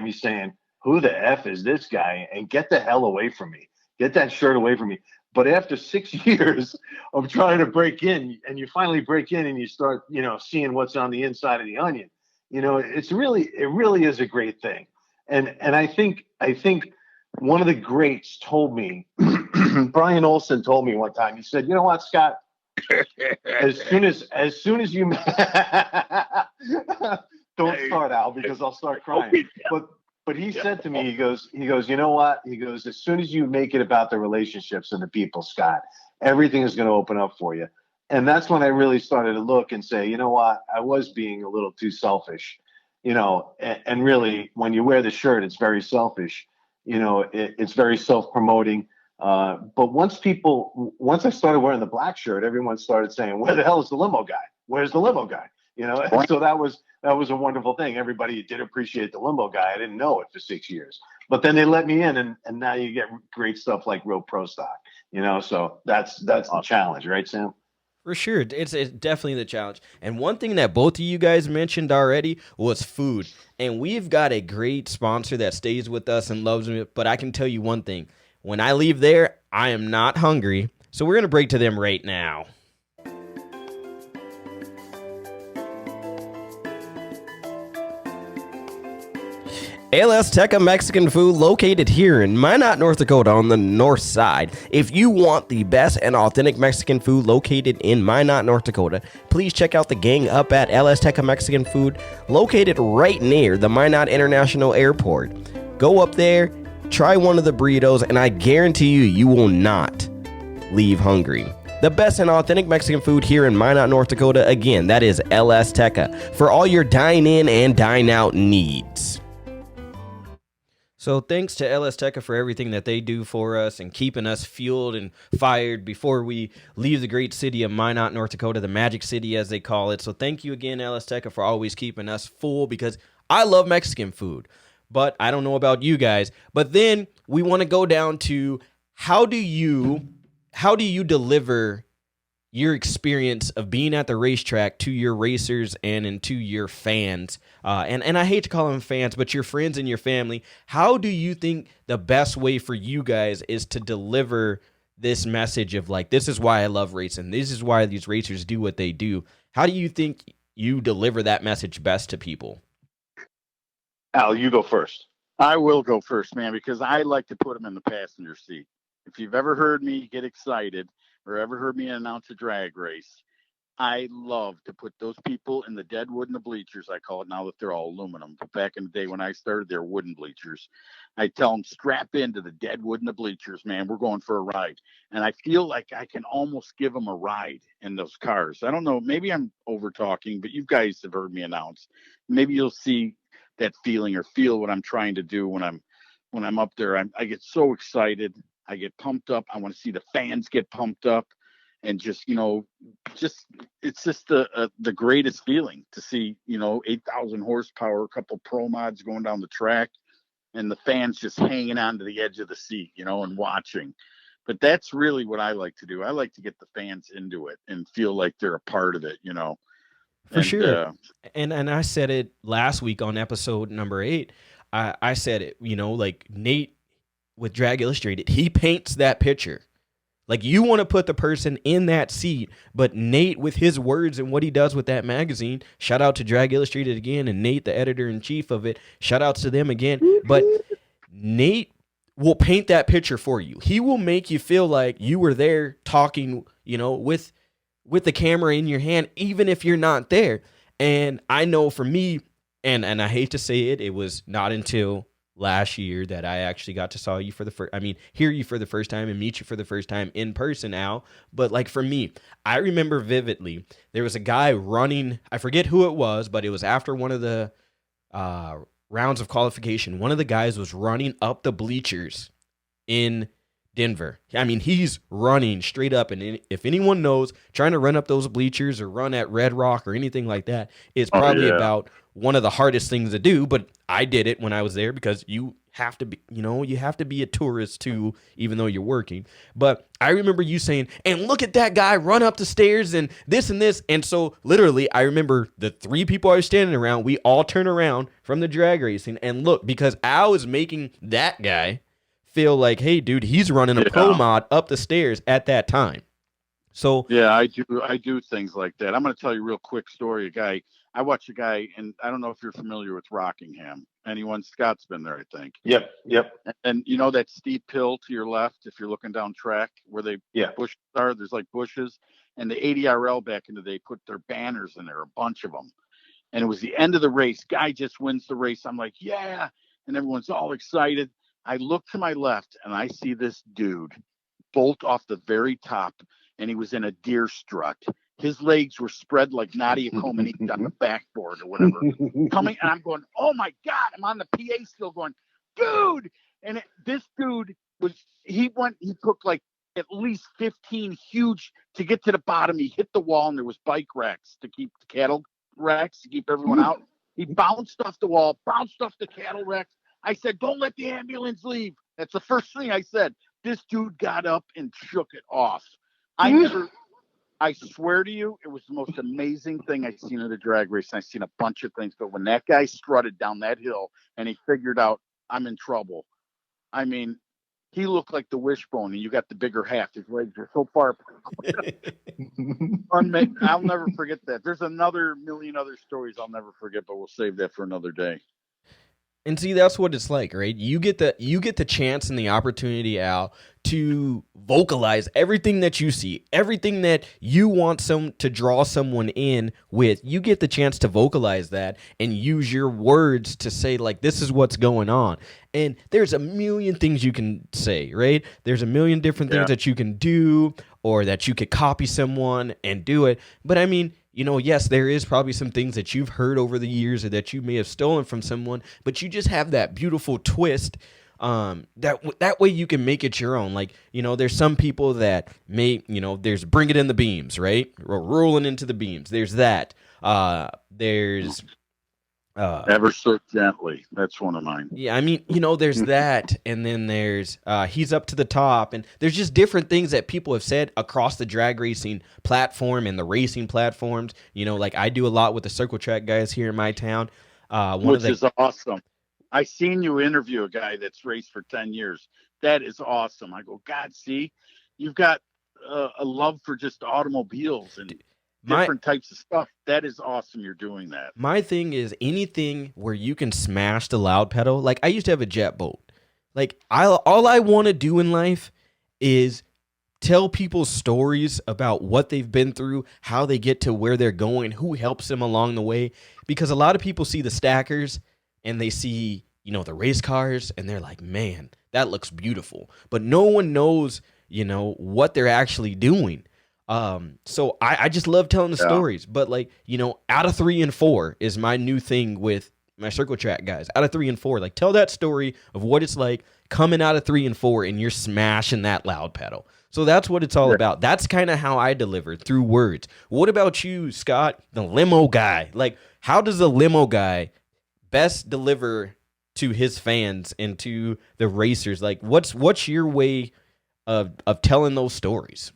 me saying, who the F is this guy? And get the hell away from me. Get that shirt away from me. But after 6 years of trying to break in, and you finally break in and you start, seeing what's on the inside of the onion, it really is a great thing. And I think one of the greats told me, Brian Olson told me one time, he said, you know what, Scott, as soon as you don't start, Al, because I'll start crying. But he said to me, he goes, you know what? He goes, as soon as you make it about the relationships and the people, Scott, everything is going to open up for you. And that's when I really started to look and say, you know what? I was being a little too selfish, and really when you wear the shirt, it's very selfish. It's very self-promoting. But once I started wearing the black shirt, everyone started saying, where the hell is the limo guy? Where's the limo guy? And so that was a wonderful thing. Everybody did appreciate the limo guy. I didn't know it for 6 years, but then they let me in, and now you get great stuff like Real Pro stock, so that's the challenge, right, Sam? For sure. It's definitely the challenge. And one thing that both of you guys mentioned already was food. And we've got a great sponsor that stays with us and loves me. But I can tell you one thing. When I leave there, I am not hungry. So we're going to break to them right now. LS Teca Mexican food located here in Minot, North Dakota on the north side. If you want the best and authentic Mexican food located in Minot, North Dakota, please check out the gang up at LS Teca Mexican food located right near the Minot International Airport. Go up there, try one of the burritos, and I guarantee you, you will not leave hungry. The best and authentic Mexican food here in Minot, North Dakota. Again, that is LS Teca for all your dine-in and dine-out needs. So thanks to LS Teca for everything that they do for us and keeping us fueled and fired before we leave the great city of Minot, North Dakota, the Magic City as they call it. So thank you again, LS Teca, for always keeping us full, because I love Mexican food, but I don't know about you guys. But then we want to go down to how do you deliver your experience of being at the racetrack to your racers and to your fans, and I hate to call them fans, but your friends and your family. How do you think the best way for you guys is to deliver this message of, like, this is why I love racing, this is why these racers do what they do? How do you think you deliver that message best to people? Al, you go first. I will go first, man, because I like to put them in the passenger seat. If you've ever heard me get excited or ever heard me announce a drag race, I love to put those people in the dead wood in the bleachers. I call it now that they're all aluminum. But back in the day when I started, they're wooden bleachers. I tell them, strap into the dead wood in the bleachers, man. We're going for a ride. And I feel like I can almost give them a ride in those cars. I don't know. Maybe I'm over talking, but you guys have heard me announce. Maybe you'll see that feeling or feel what I'm trying to do when I'm up there. I get so excited. I get pumped up. I want to see the fans get pumped up, and it's just the greatest feeling to see, 8,000 horsepower, a couple pro mods going down the track, and the fans just hanging on to the edge of the seat, and watching. But that's really what I like to do. I like to get the fans into it and feel like they're a part of it, For sure. And I said it last week on episode number 8. I said it, like Nate with Drag Illustrated, he paints that picture. Like, you want to put the person in that seat, but Nate, with his words and what he does with that magazine, shout out to Drag Illustrated again, and Nate, the editor-in-chief of it, shout outs to them again. But Nate will paint that picture for you. He will make you feel like you were there talking, with the camera in your hand, even if you're not there. And I know for me, and I hate to say it, it was not until last year that I actually got to hear you for the first time and meet you for the first time in person, Al. But like, for me, I remember vividly, there was a guy running, I forget who it was, but it was after one of the rounds of qualification. One of the guys was running up the bleachers in Denver. I mean, he's running straight up, and if anyone knows, trying to run up those bleachers or run at Red Rock or anything like that is probably about one of the hardest things to do. But I did it when I was there, because you have to be, you have to be a tourist too, even though you're working. But I remember you saying, and look at that guy run up the stairs and this and this. And so literally, I remember the 3 people I was standing around, we all turn around from the drag racing and look, because Al was making that guy feel like, hey, dude, he's running a pro mod up the stairs at that time. So yeah, I do things like that. I'm going to tell you a real quick story. I watch a guy, and I don't know if you're familiar with Rockingham. Anyone? Scott's been there, I think. Yep. And that steep hill to your left, if you're looking down track where bushes are, there's like bushes. And the ADRL back in the day put their banners in there, a bunch of them. And it was the end of the race. Guy just wins the race. I'm like, yeah. And everyone's all excited. I look to my left, and I see this dude bolt off the very top, and he was in a deer strut. His legs were spread like Nadia Comaneci on the backboard or whatever. Coming, and I'm going, oh my God! I'm on the PA still going, dude! And this dude he took like at least 15 huge to get to the bottom. He hit the wall, and there was bike racks to keep the cattle racks to keep everyone out. He bounced off the wall, bounced off the cattle racks. I said, don't let the ambulance leave. That's the first thing I said. This dude got up and shook it off. I swear to you, it was the most amazing thing I've seen at a drag race. I've seen a bunch of things, but when that guy strutted down that hill and he figured out I'm in trouble, I mean, he looked like the wishbone, and you got the bigger half. His legs are so far apart. I'll never forget that. There's another million other stories I'll never forget, but we'll save that for another day. And see, that's what it's like, right? You get the chance and the opportunity, Al, to vocalize everything that you see, everything that you want to draw someone in with. You get the chance to vocalize that and use your words to say, like, this is what's going on. And there's a million things you can say, right? There's a million different things that you can do, or that you could copy someone and do it. But I mean, yes, there is probably some things that you've heard over the years or that you may have stolen from someone, but you just have that beautiful twist. That way you can make it your own. Like, there's some people that may, there's bring it in the beams, right? Rolling into the beams. There's that. There's Ever So Gently. That's one of mine. Yeah, I mean, there's that, and then there's He's Up to the Top, and there's just different things that people have said across the drag racing platform and the racing platforms. Like I do a lot with the circle track guys here in my town. Which is awesome. I seen you interview a guy that's raced for 10 years. That is awesome. I go, God, see, you've got a love for just automobiles and different types of stuff. That is awesome. You're doing that. My thing is anything where you can smash the loud pedal. Like I used to have a jet boat. Like all I want to do in life is tell people stories about what they've been through, how they get to where they're going, who helps them along the way. Because a lot of people see the stackers and they see, the race cars, and they're like, man, that looks beautiful. But no one knows, what they're actually doing. So I just love telling the stories, but like, out of 3 and 4 is my new thing with my circle track guys. Out of 3 and 4, like tell that story of what it's like coming out of 3 and 4 and you're smashing that loud pedal. So that's what it's all about. That's kind of how I deliver, through words. What about you, Scott, the limo guy? Like, how does the limo guy best deliver to his fans and to the racers? Like, what's your way of telling those stories?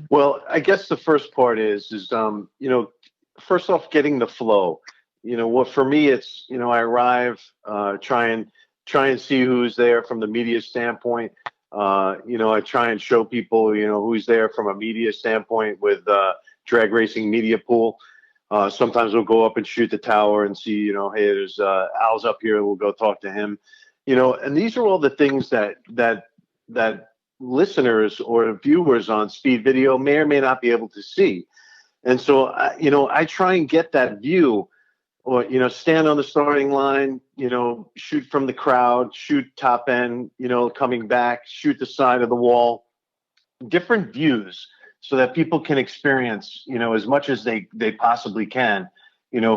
Well, I guess the first part is first off, getting the flow. What for me, it's I arrive, try and see who's there from the media standpoint. I try and show people who's there from a media standpoint with drag racing media pool. Sometimes we'll go up and shoot the tower and see hey, there's Al's up here. We'll go talk to him. And these are all the things that listeners or viewers on Speed Video may or may not be able to see. And so, I try and get that view, or, stand on the starting line, shoot from the crowd, shoot top end, coming back, shoot the side of the wall, different views so that people can experience, as much as they possibly can,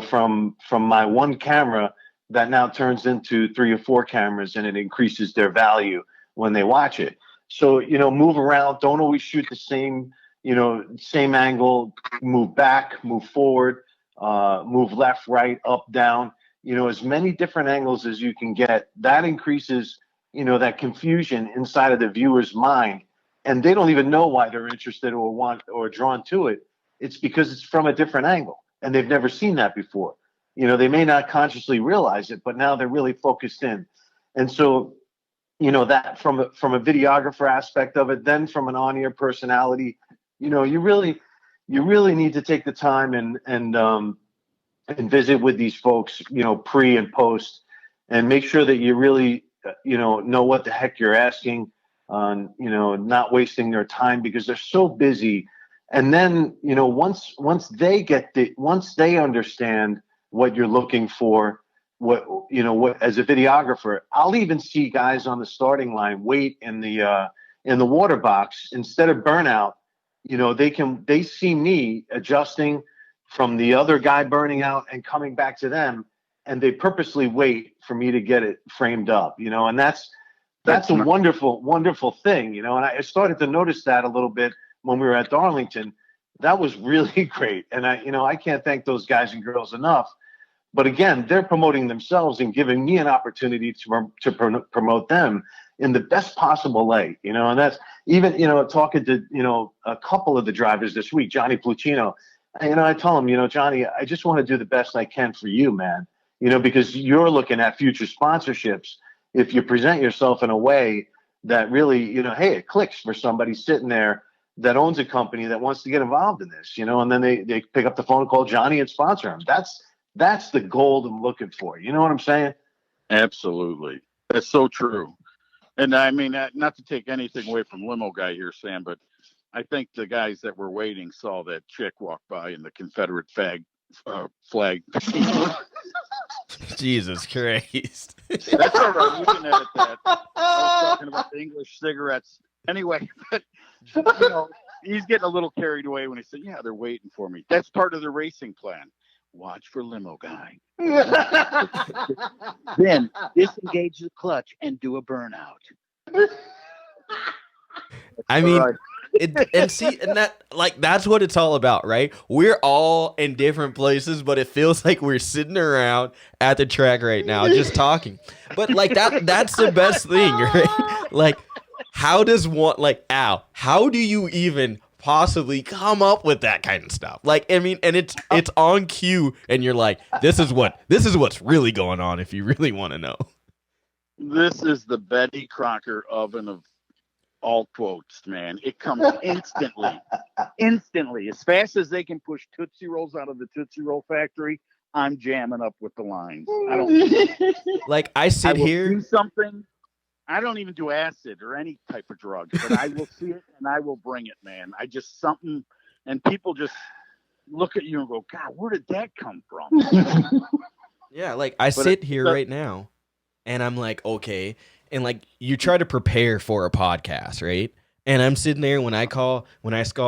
from my one camera that now turns into 3 or 4 cameras, and it increases their value when they watch it. So, move around, don't always shoot the same angle, move back, move forward, move left, right, up, down, as many different angles as you can get. That increases, that confusion inside of the viewer's mind. And they don't even know why they're interested or want or drawn to it. It's because it's from a different angle and they've never seen that before. They may not consciously realize it, but now they're really focused in. And so, that from a videographer aspect of it, then from an on-air personality, you really need to take the time and visit with these folks, pre and post, and make sure that you really, know what the heck you're asking, not wasting their time because they're so busy. And then, once they understand what you're looking for, what as a videographer, I'll even see guys on the starting line wait in the water box instead of burnout. They see me adjusting from the other guy burning out and coming back to them, and they purposely wait for me to get it framed up, and that's a wonderful, wonderful thing, and I started to notice that a little bit when we were at Darlington. That was really great. And I can't thank those guys and girls enough. But again, they're promoting themselves and giving me an opportunity to promote them in the best possible way, and that's even, talking to, a couple of the drivers this week, Johnny Plucino, I tell him, Johnny, I just want to do the best I can for you, man, because you're looking at future sponsorships. If you present yourself in a way that really, hey, it clicks for somebody sitting there that owns a company that wants to get involved in this, and then they pick up the phone and call Johnny and sponsor him. That's the gold I'm looking for. You know what I'm saying? Absolutely. That's so true. And I mean, not to take anything away from Limo Guy here, Sam, but I think the guys that were waiting saw that chick walk by in the Confederate flag. Jesus Christ. That's all right. You can edit that. I was talking about the English cigarettes. Anyway, but, he's getting a little carried away when he said, yeah, they're waiting for me. That's part of the racing plan. Watch for Limo Guy. Then disengage the clutch and do a burnout. I mean, that's what it's all about, right? We're all in different places, but it feels like we're sitting around at the track right now just talking. But like that's the best thing, right? Like, how do you even possibly come up with that kind of stuff? Like, I mean, and it's on cue, and you're like, this is what's really going on if you really want to know. This is the Betty Crocker oven of all quotes, man. It comes instantly. As fast as they can push Tootsie Rolls out of the Tootsie Roll factory, I'm jamming up with the lines. I sit here. Do something. I don't even do acid or any type of drugs, but I will see it and I will bring it, man. Something, and people just look at you and go, God, where did that come from? Yeah, I sit here right now, and I'm like, okay. And you try to prepare for a podcast, right? And I'm sitting there when I call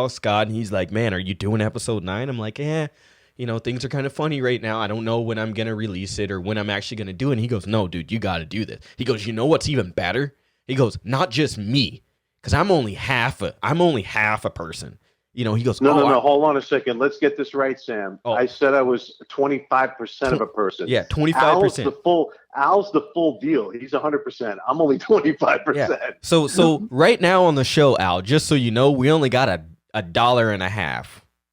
Scott, and he's like, man, are you doing episode 9? I'm like, things are kind of funny right now. I don't know when I'm going to release it or when I'm actually going to do it. And he goes, no, dude, you got to do this. He goes, you know what's even better? He goes, not just me, because I'm only half a person. He goes, no, hold on a second. Let's get this right, Sam. Oh. I said I was 25% of a person. Yeah, 25%. Al's the full deal. He's 100%. I'm only 25%. Yeah. So right now on the show, Al, just so you know, we only got $1.50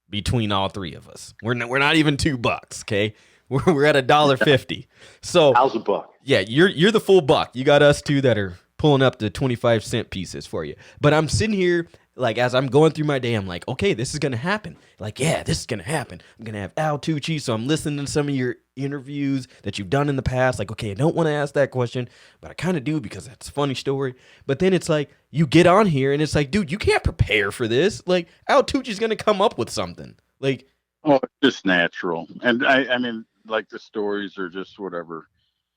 between all three of us. We're not even $2, okay? We're at $1.50. So Al's a buck. Yeah, you're the full buck. You got us two that are pulling up the 25-cent pieces for you. But I'm sitting here, as I'm going through my day, I'm like, okay, this is going to happen. Yeah, this is going to happen. I'm going to have Al Tucci, so I'm listening to some of your interviews that you've done in the past. Okay, I don't want to ask that question, but I kind of do because it's a funny story. But then it's you get on here, and it's dude, you can't prepare for this. Al Tucci's going to come up with something. Oh, it's just natural. And I mean, the stories are just whatever.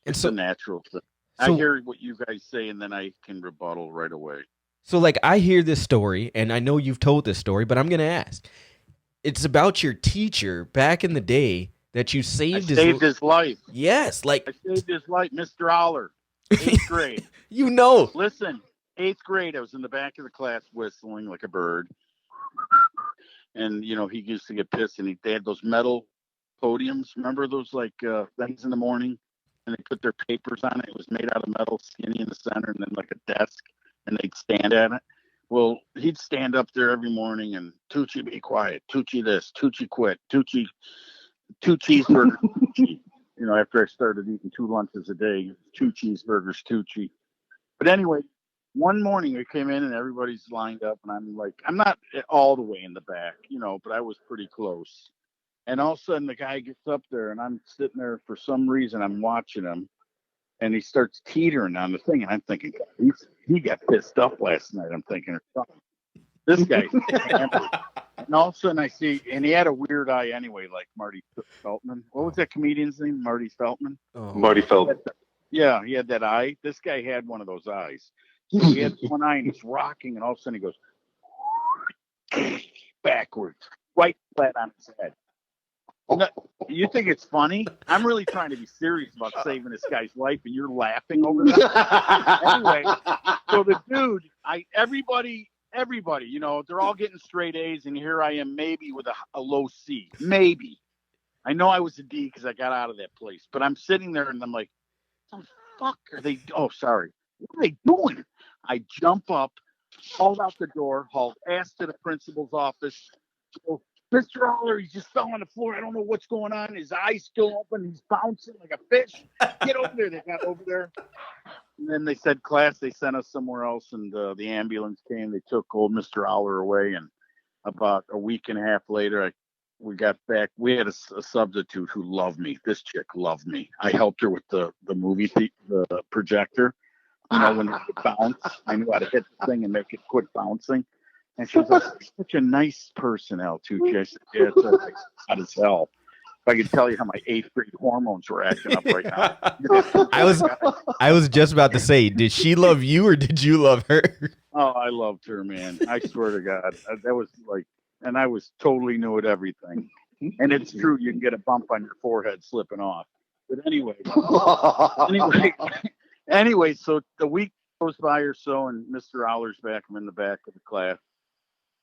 It's a natural thing. So, I hear what you guys say, and then I can rebuttal right away. So, I hear this story, and I know you've told this story, but I'm going to ask. It's about your teacher back in the day that you saved his life. Yes. I saved his life, Mr. Aller, 8th grade. Listen, 8th grade, I was in the back of the class whistling like a bird. And, he used to get pissed, and they had those metal podiums. Remember those, things in the morning? And they put their papers on it. It was made out of metal, skinny in the center, and then a desk. And they'd stand at it. Well, he'd stand up there every morning and Tucci, be quiet. Tucci this, Tucci quit. Tucci, 2 cheeseburgers. Tucci. After I started eating 2 lunches a day, 2 cheeseburgers, Tucci. But anyway, one morning I came in and everybody's lined up, and I'm not all the way in the back, but I was pretty close. And all of a sudden the guy gets up there, and I'm sitting there for some reason. I'm watching him. And he starts teetering on the thing, and I'm thinking, he got pissed up last night. I'm thinking, this guy's hammered. And all of a sudden I see, and he had a weird eye anyway, like Marty Feldman. What was that comedian's name? Marty Feldman? Oh. Marty Feldman. Yeah, he had that eye. This guy had one of those eyes. So he had one eye, and he's rocking, and all of a sudden he goes backwards, right flat on his head. No, you think it's funny? I'm really trying to be serious about saving this guy's life, and you're laughing over that. Anyway, so the dude, everybody, they're all getting straight A's, and here I am, maybe with a low C, maybe. I know I was a D because I got out of that place, but I'm sitting there, and I'm like, "What the fuck are they? Oh, sorry, what are they doing?" I jump up, hauled out the door, hauled ass to the principal's office. So, Mr. Aller, he just fell on the floor. I don't know what's going on. His eye's still open. He's bouncing like a fish. Get over there. They got over there. And then they said, class, they sent us somewhere else. And the ambulance came. They took old Mr. Aller away. And about a week and a half later, we got back. We had a substitute who loved me. This chick loved me. I helped her with the the projector. You know, when it would bounce, I knew how to hit the thing and make it quit bouncing. And she was like, "You're such a nice person, Al Tucci." I said, "Yeah, it's like hot as hell. If I could tell you how my 8th grade hormones were acting up right now." I was just about to say, did she love you or did you love her? Oh, I loved her, man. I swear to God, that was like, and I was totally new at everything. And it's true, you can get a bump on your forehead slipping off. But anyway, so the week goes by or so, and Mr. Allers back. I'm in the back of the class,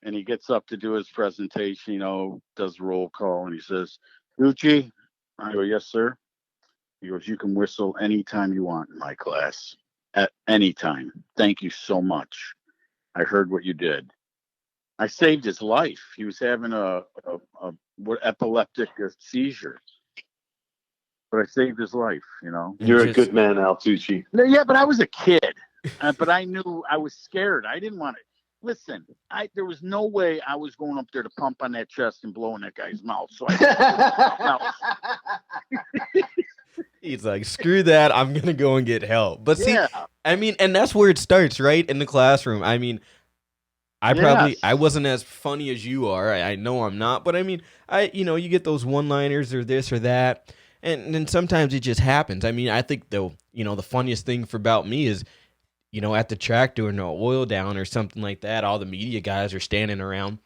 and he gets up to do his presentation. You know, does roll call, and he says, "Tucci." I go, "Yes, sir." He goes, "You can whistle anytime you want in my class, at any time. Thank you so much. I heard what you did." I saved his life. He was having a epileptic seizure, but I saved his life. You know. You're a good man, Al Tucci. Yeah, but I was a kid, but I knew I was scared. I didn't want to. Listen, there was no way I was going up there to pump on that chest and blow in that guy's mouth. So He's like, screw that. I'm going to go and get help. But see, I mean, and that's where it starts, right? In the classroom. I mean, I wasn't as funny as you are. I know I'm not. But I mean, you get those one-liners or this or that. And then sometimes it just happens. I mean, I think, though, the funniest thing about me is, at the track doing an oil down or something like that, all the media guys are standing around.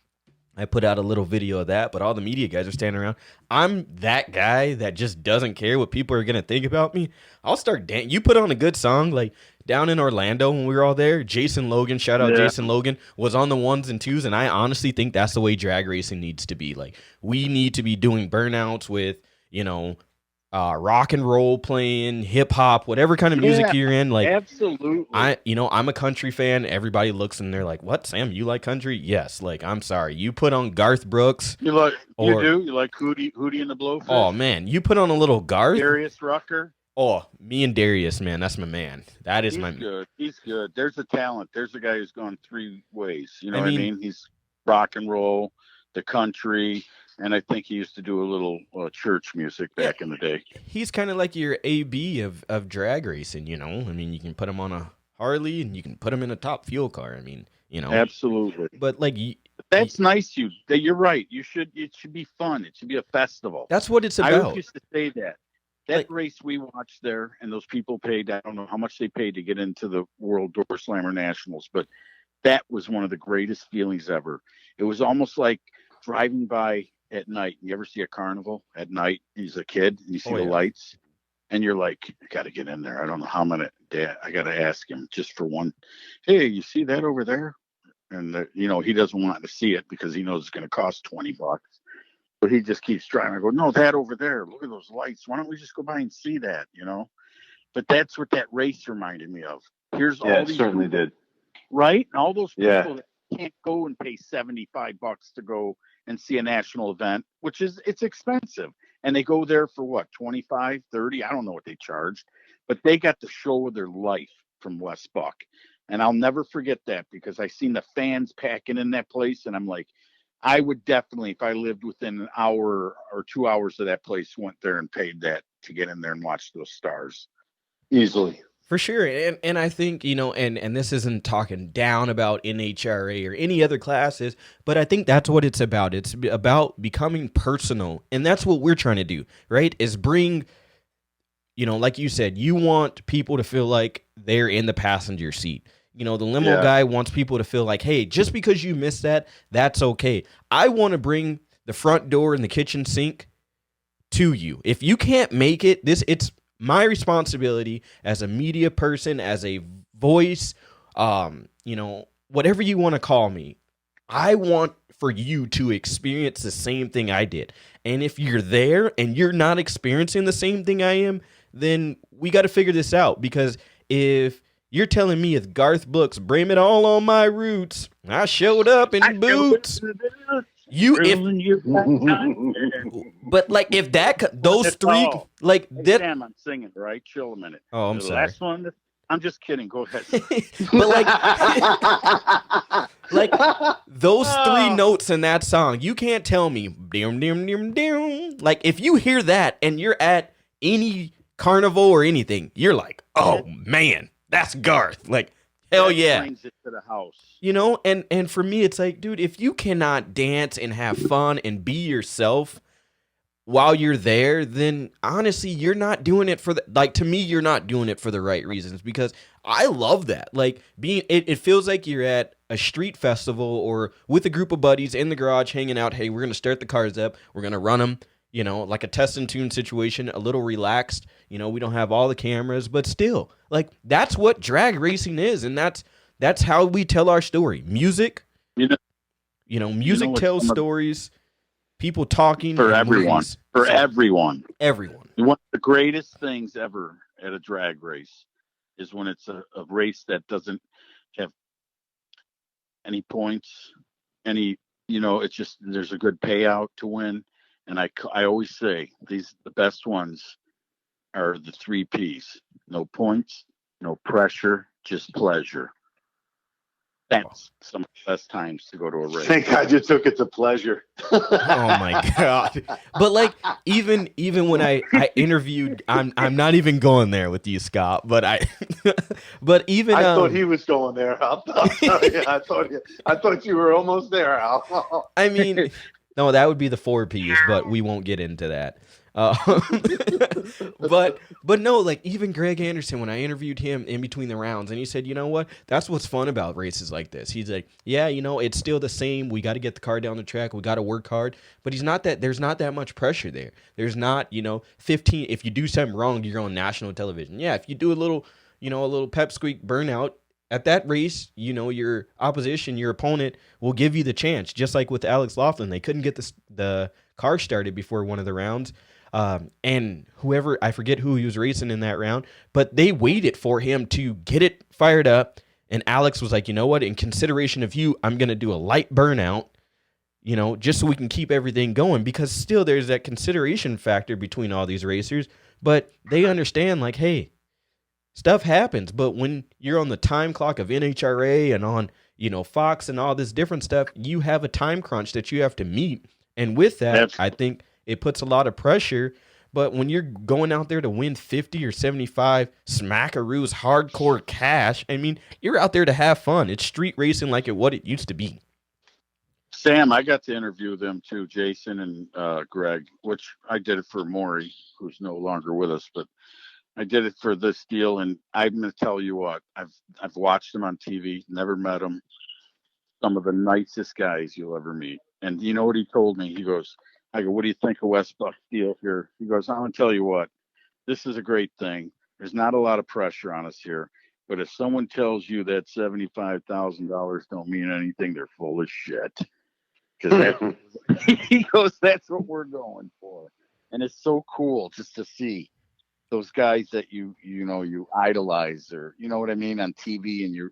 I put out a little video of that, but all the media guys are standing around. I'm that guy that just doesn't care what people are going to think about me. I'll start dancing. You put on a good song, like down in Orlando when we were all there, Jason Logan, shout out Jason Logan, was on the 1s and 2s, and I honestly think that's the way drag racing needs to be. Like, we need to be doing burnouts with, rock and roll playing, hip hop, whatever kind of music you're in. Like, absolutely. I'm a country fan. Everybody looks and they're like, "What, Sam? You like country?" Yes. Like, I'm sorry. You put on Garth Brooks. You like Hootie and the Blowfish? Oh man, you put on a little Garth. Darius Rucker. Oh, me and Darius, man, that's my man. That is good. He's good. There's a talent. There's a guy who's gone 3 ways. You know what I mean? He's rock and roll, the country. And I think he used to do a little church music back in the day. He's kind of like your AB of drag racing, I mean, you can put him on a Harley and you can put him in a top fuel car. I mean, Absolutely. But like, that's nice. You're right. It should be fun. It should be a festival. That's what it's about. I used to say that. That race we watched there, and those people paid, I don't know how much they paid to get into the World Door Slammer Nationals, but that was one of the greatest feelings ever. It was almost like driving by at night. You ever see a carnival at night? He's a kid, and you see the lights, and you're like, I got to get in there. I don't know how many. Dad, I got to ask him just for one. Hey, you see that over there? And he doesn't want to see it because he knows it's going to cost $20. But he just keeps driving. I go, no, that over there. Look at those lights. Why don't we just go by and see that? But that's what that race reminded me of. Here's all these. It certainly did. Right, and all those people that can't go and pay $75 to go and see a national event, which it's expensive. And they go there for what, 25, 30? I don't know what they charged, but they got the show of their life from West Buck. And I'll never forget that because I seen the fans packing in that place. And I'm like, I would definitely, if I lived within an hour or 2 hours of that place, went there and paid that to get in there and watch those stars. Easily. For sure. And I think, and this isn't talking down about NHRA or any other classes, but I think that's what it's about. It's about becoming personal. And that's what we're trying to do, right? Is bring, like you said, you want people to feel like they're in the passenger seat. The limo guy wants people to feel like, hey, just because you missed that, that's okay. I want to bring the front door and the kitchen sink to you. If you can't make it, it's my responsibility as a media person, as a voice, whatever you want to call me. I want for you to experience the same thing I did. And if you're there and you're not experiencing the same thing I am, then we got to figure this out. Because if you're telling me it's Garth Brooks, blame it all on my roots, I showed up in boots. But like if those three, like that, Sam, I'm singing, right? Chill a minute. Oh, I'm sorry. Last one, I'm just kidding. Go ahead. But like those three notes in that song, you can't tell me dim dim dim dim. Like if you hear that and you're at any carnival or anything, you're like, oh man, that's Garth. Like hell yeah. Brings it to the house. You know, and for me, it's like, dude, if you cannot dance and have fun and be yourself while you're there, then honestly, you're not doing it for the, like, to me, you're not doing it for the right reasons, because I love that. Like it feels like you're at a street festival or with a group of buddies in the garage hanging out. Hey, we're going to start the cars up. We're going to run them, you know, like a test and tune situation, a little relaxed. You know, we don't have all the cameras, but still, like, that's what drag racing is. And that's how we tell our story. Music, music tells stories. People talking for everyone. Movies. For everyone. Everyone. One of the greatest things ever at a drag race is when it's a race that doesn't have any points, it's just there's a good payout to win. And I always say the best ones are the 3 P's: no points, no pressure, just pleasure. That's some of the best times to go to a race. Thank God you took it to pleasure. Oh my God. But like even when I interviewed, I'm not even going there with you, Scott, but I thought he was going there. I'll tell you, I thought you were almost there, Al. I mean, no, that would be the 4 P's, but we won't get into that. But no, like even Greg Anderson, when I interviewed him in between the rounds, and he said, you know what, that's what's fun about races like this. He's like, yeah, it's still the same. We got to get the car down the track. We got to work hard, but there's not that much pressure there. There's not, 15, if you do something wrong, you're on national television. Yeah. If you do a little pep squeak burnout at that race, your opposition, your opponent will give you the chance. Just like with Alex Laughlin, they couldn't get the car started before one of the rounds. And whoever, I forget who he was racing in that round, but they waited for him to get it fired up. And Alex was like, you know what, in consideration of you, I'm going to do a light burnout, just so we can keep everything going, because still there's that consideration factor between all these racers, but they understand like, hey, stuff happens. But when you're on the time clock of NHRA and on, Fox and all this different stuff, you have a time crunch that you have to meet. And with that, I think it puts a lot of pressure. But when you're going out there to win 50 or 75 smackaroos hardcore cash, I mean, you're out there to have fun. It's street racing like what it used to be. Sam, I got to interview them too, Jason and Greg, which I did it for Maury, who's no longer with us, but I did it for this deal. And I'm going to tell you what, I've watched them on TV, never met them. Some of the nicest guys you'll ever meet. And you know what he told me? He goes, I go, what do you think of West Buck deal here? He goes, I'm going to tell you what, this is a great thing. There's not a lot of pressure on us here. But if someone tells you that $75,000 don't mean anything, they're full of shit. Because he goes, that's what we're going for. And it's so cool just to see those guys that you idolize, or you know what I mean, on TV. And you're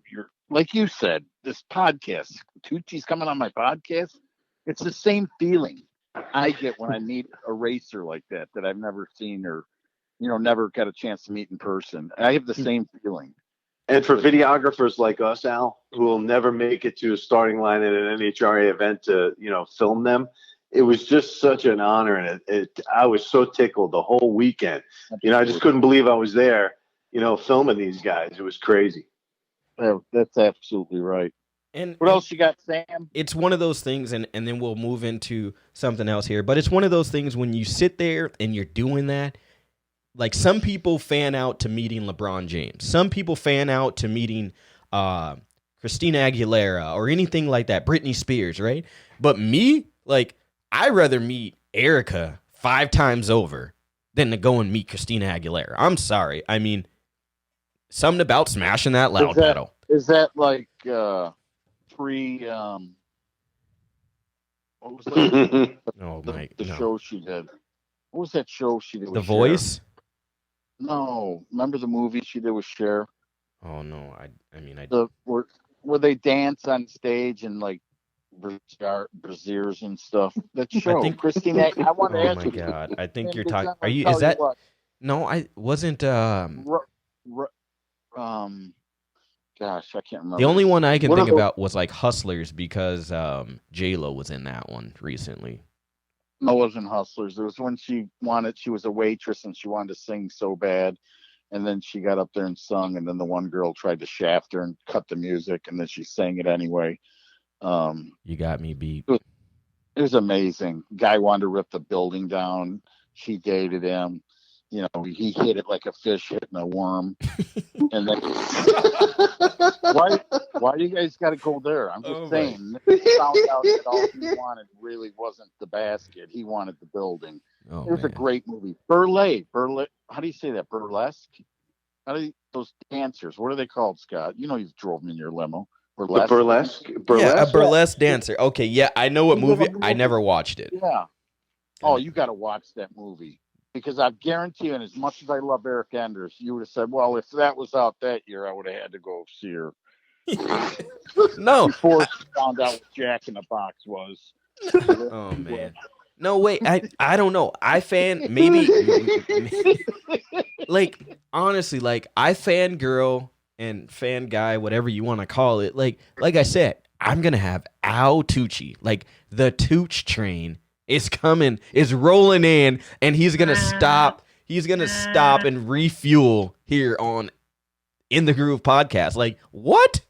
like you said, this podcast, Tucci's coming on my podcast. It's the same feeling I get when I meet a racer like that I've never seen or, never got a chance to meet in person. I have the same feeling. And for videographers like us, Al, who will never make it to a starting line at an NHRA event to, film them, it was just such an honor. And I was so tickled the whole weekend. I just couldn't believe I was there, filming these guys. It was crazy. That's absolutely right. And what else you got, Sam? It's one of those things, and then we'll move into something else here. But it's one of those things when you sit there and you're doing that, like some people fan out to meeting LeBron James. Some people fan out to meeting Christina Aguilera or anything like that, Britney Spears, right? But me, like, I'd rather meet Erica 5 times over than to go and meet Christina Aguilera. I'm sorry. I mean, something about smashing that loud pedal. Is that like... what was that? The show she did. What was that show she did with The Voice? Cher? No. Remember the movie she did with Cher? Oh, no. Where they dance on stage and like braziers and stuff. That show. I think, Christina, I want to ask you. Oh, my God. I think you're talking... Are you... Is that... No, I wasn't... Gosh, I can't remember. The only one I can What are think those? about was like Hustlers because J-Lo was in that one recently. No, it wasn't Hustlers. It was when she was a waitress and she wanted to sing so bad. And then she got up there and sung. And then the one girl tried to shaft her and cut the music. And then she sang it anyway. You got me beat. It was amazing. Guy wanted to rip the building down. She dated him. You know, he hit it like a fish hitting a worm. And then why do you guys got to go there? I'm just saying. He found out that all he wanted really wasn't the basket. He wanted the building. Oh, It was a great movie. Burlesque. How do you say that? Burlesque. Those dancers? What are they called, Scott? You know, you've drove me in your limo. The Burlesque. Yeah, a burlesque dancer. Okay, yeah, I know what movie. I never watched it. Yeah. Oh, you got to watch that movie. Because I guarantee you, and as much as I love Eric Enders, you would have said, well, if that was out that year, I would have had to go see her. No. Before she found out what Jack in the Box was. Oh, man. No, wait. I don't know. I maybe like, honestly, like, I fangirl and fan guy, whatever you want to call it. Like I said, I'm going to have Al Tucci. Like, the Tooch train is coming, is rolling in, and he's gonna stop. He's gonna stop and refuel here on In the Groove podcast. Like, what?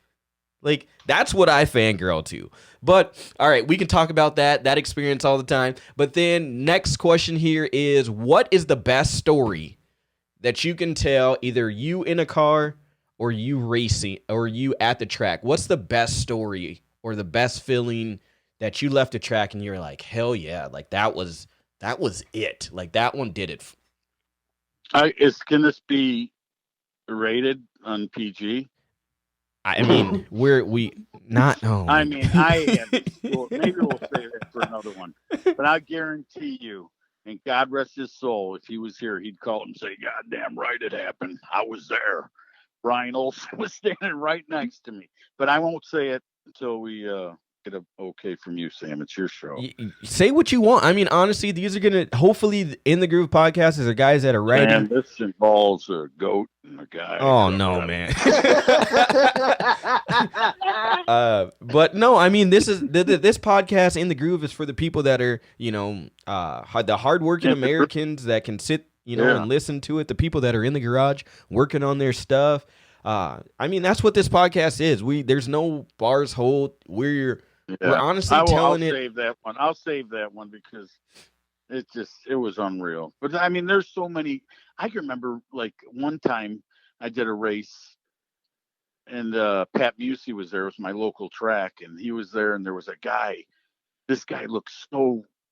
Like, that's what I fangirl to. But all right, we can talk about that experience all the time. But then next question here is, what is the best story that you can tell, either you in a car or you racing or you at the track? What's the best story or the best feeling that you left the track and you're like, hell yeah, like that was it. Like, that one did it. Can this be rated on PG? I mean, we not. Oh, I mean, maybe we'll say that for another one. But I guarantee you, and God rest his soul, if he was here, he'd call and say, "God damn right it happened. I was there." Brian Olsen was standing right next to me. But I won't say it until we get a okay from you, Sam. It's your show. Say what you want. I mean, honestly, these are gonna, hopefully, In the Groove podcast is the guys that are writing. Man, this involves a goat and a guy. Oh no, man. But no, I mean, this podcast, In the Groove, is for the people that are, the hardworking Americans that can sit, and listen to it. The people that are in the garage working on their stuff. I mean, that's what this podcast is. There's no bars hold. We're honestly telling it. I'll save that one because it was unreal. But I mean, there's so many. I can remember, like, one time I did a race and Pat Busey was there. It was my local track, and he was there, and there was a guy. This guy looked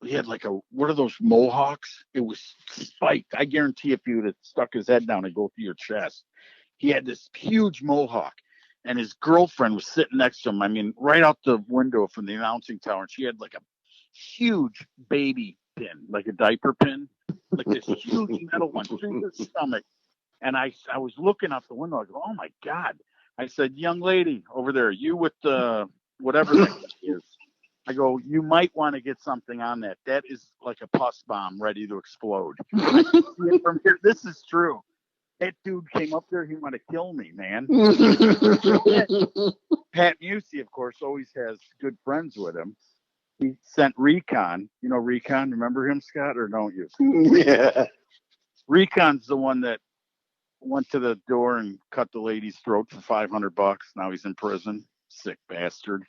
he had like what are those mohawks? It was spiked. I guarantee if you would have stuck his head down and go through your chest. He had this huge mohawk, and his girlfriend was sitting next to him. I mean, right out the window from the announcing tower, and she had like a huge baby pin, like a diaper pin, like this huge metal one through her stomach. And I was looking out the window. I go, oh my God. I said, young lady over there, you with the whatever that is. I go, you might want to get something on that. That is like a pus bomb ready to explode. I can see it from here. This is true. That dude came up there. He wanted to kill me, man. Pat Busey, of course, always has good friends with him. He sent Recon. You know Recon? Remember him, Scott, or don't you? Yeah. Recon's the one that went to the door and cut the lady's throat for $500. Now he's in prison. Sick bastard.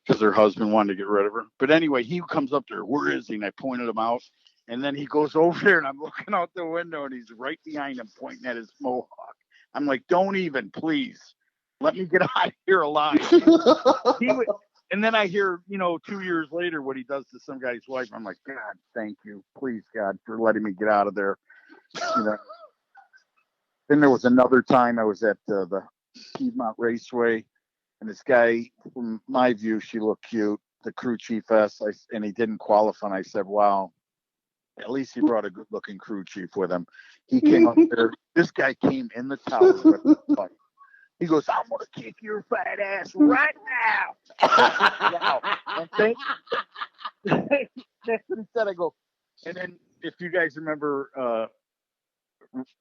Because her husband wanted to get rid of her. But anyway, he comes up there. Where is he? And I pointed him out. And then he goes over there, and I'm looking out the window, and he's right behind him pointing at his mohawk. I'm like, don't even, please. Let me get out of here alive. And then I hear, 2 years later what he does to some guy's wife. I'm like, God, thank you. Please, God, for letting me get out of there. Then there was another time I was at the Piedmont Raceway, and this guy, from my view, she looked cute, the crew chief S, and he didn't qualify. And I said, wow. At least he brought a good-looking crew chief with him. He came up there. This guy came in the tower with a fight. He goes, I'm going to kick your fat ass right now. Wow. And that's what he said. I go, and then if you guys remember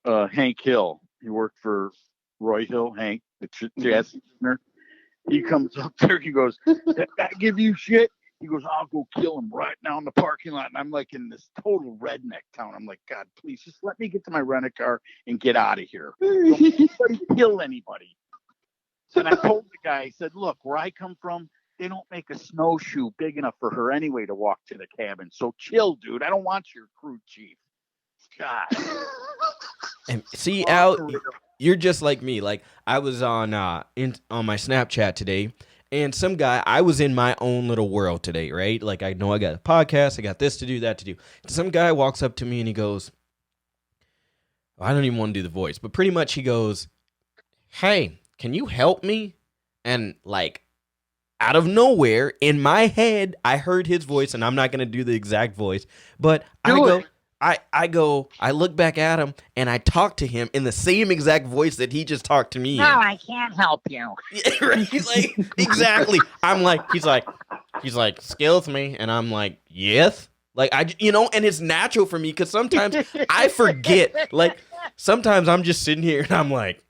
Hank Hill, he worked for Roy Hill, Hank, the jazz singer. He comes up there. He goes, "That guy give you shit?" He goes, "I'll go kill him right now in the parking lot." And I'm like in this total redneck town. I'm like, God, please just let me get to my rental car and get out of here. Don't kill anybody. And I told the guy, I said, "Look, where I come from, they don't make a snowshoe big enough for her anyway to walk to the cabin. So chill, dude. I don't want your crew chief." God. And see, Al, you're just like me. Like I was on my Snapchat today, and some guy, I was in my own little world today, right? Like I know I got a podcast, I got this to do, that to do. Some guy walks up to me and he goes, I don't even want to do the voice, but pretty much he goes, "Hey, can you help me?" And like out of nowhere, in my head, I heard his voice, and I'm not going to do the exact voice, but I look back at him and I talk to him in the same exact voice that he just talked to me. No, I can't help you. Right? Like, exactly. I'm like, he's like, "Excuse me," and I'm like, "Yes." Like and it's natural for me because sometimes I forget. Like sometimes I'm just sitting here and I'm like,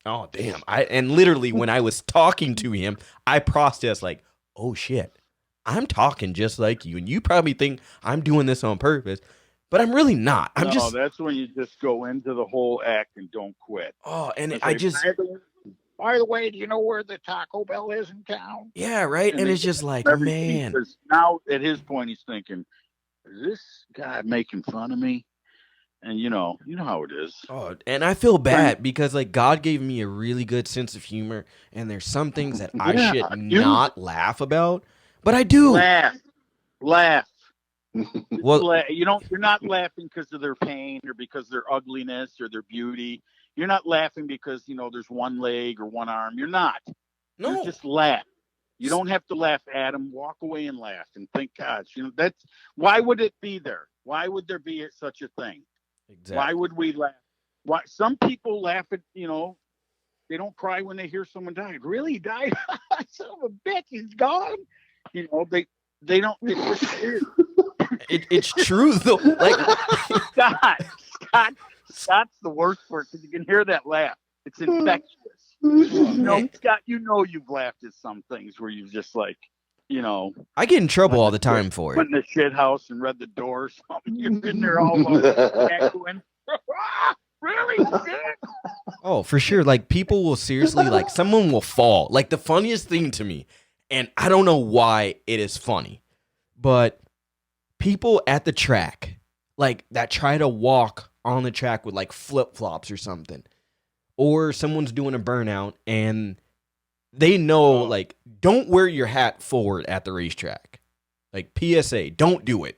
oh damn. And literally when I was talking to him, I processed like, oh shit, I'm talking just like you, and you probably think I'm doing this on purpose. But I'm really not. That's when you just go into the whole act and don't quit. Oh, and it's I like, just. By the way, do you know where the Taco Bell is in town? Yeah, right. And it's just like, man. Because now at his point, he's thinking, is this guy making fun of me? And you know how it is. Oh, and I feel bad because like God gave me a really good sense of humor, and there's some things that I should not laugh about, but I do. Laugh. Well, you're not laughing because of their pain or because of their ugliness or their beauty. You're not laughing because there's one leg or one arm. You're not. No. You just laugh. You don't have to laugh at them. Walk away and laugh and think, gosh, that's why would it be there? Why would there be such a thing? Exactly. Why would we laugh? Why some people laugh at they don't cry when they hear someone died. Really, he died? Son of a bitch, he's gone. They don't. It's just weird. It's true though. Like Scott's the worst for it because you can hear that laugh. It's infectious. Scott, you've laughed at some things where you've just like, I get in trouble all the time for it. Went in the shit house and read the door or something. You've been there all over echoing. Really? Oh, for sure. Like people will seriously, like someone will fall. Like the funniest thing to me, and I don't know why it is funny, but people at the track, like that try to walk on the track with like flip-flops or something, or someone's doing a burnout and they know like don't wear your hat forward at the racetrack. Like PSA, don't do it.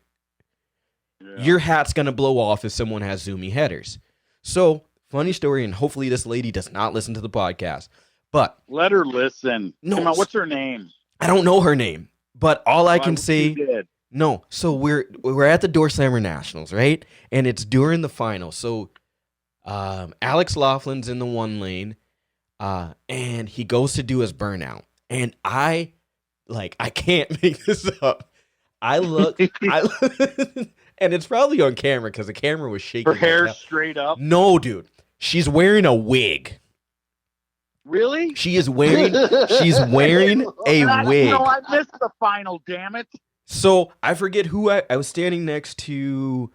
Yeah. Your hat's going to blow off if someone has zoomy headers. So, funny story, and hopefully this lady does not listen to the podcast, but let her listen. No, come on, what's her name? I don't know her name, but all I can say, no. So we're at the Door Slammer Nationals, right? And it's during the final. So, Alex Laughlin's in the one lane, and he goes to do his burnout, and I can't make this up. I look, and it's probably on camera because the camera was shaking. Her hair straight up? No, dude. She's wearing a wig. Really? She's wearing a wig. No, I missed the final, damn it. So I forget who I was standing next to.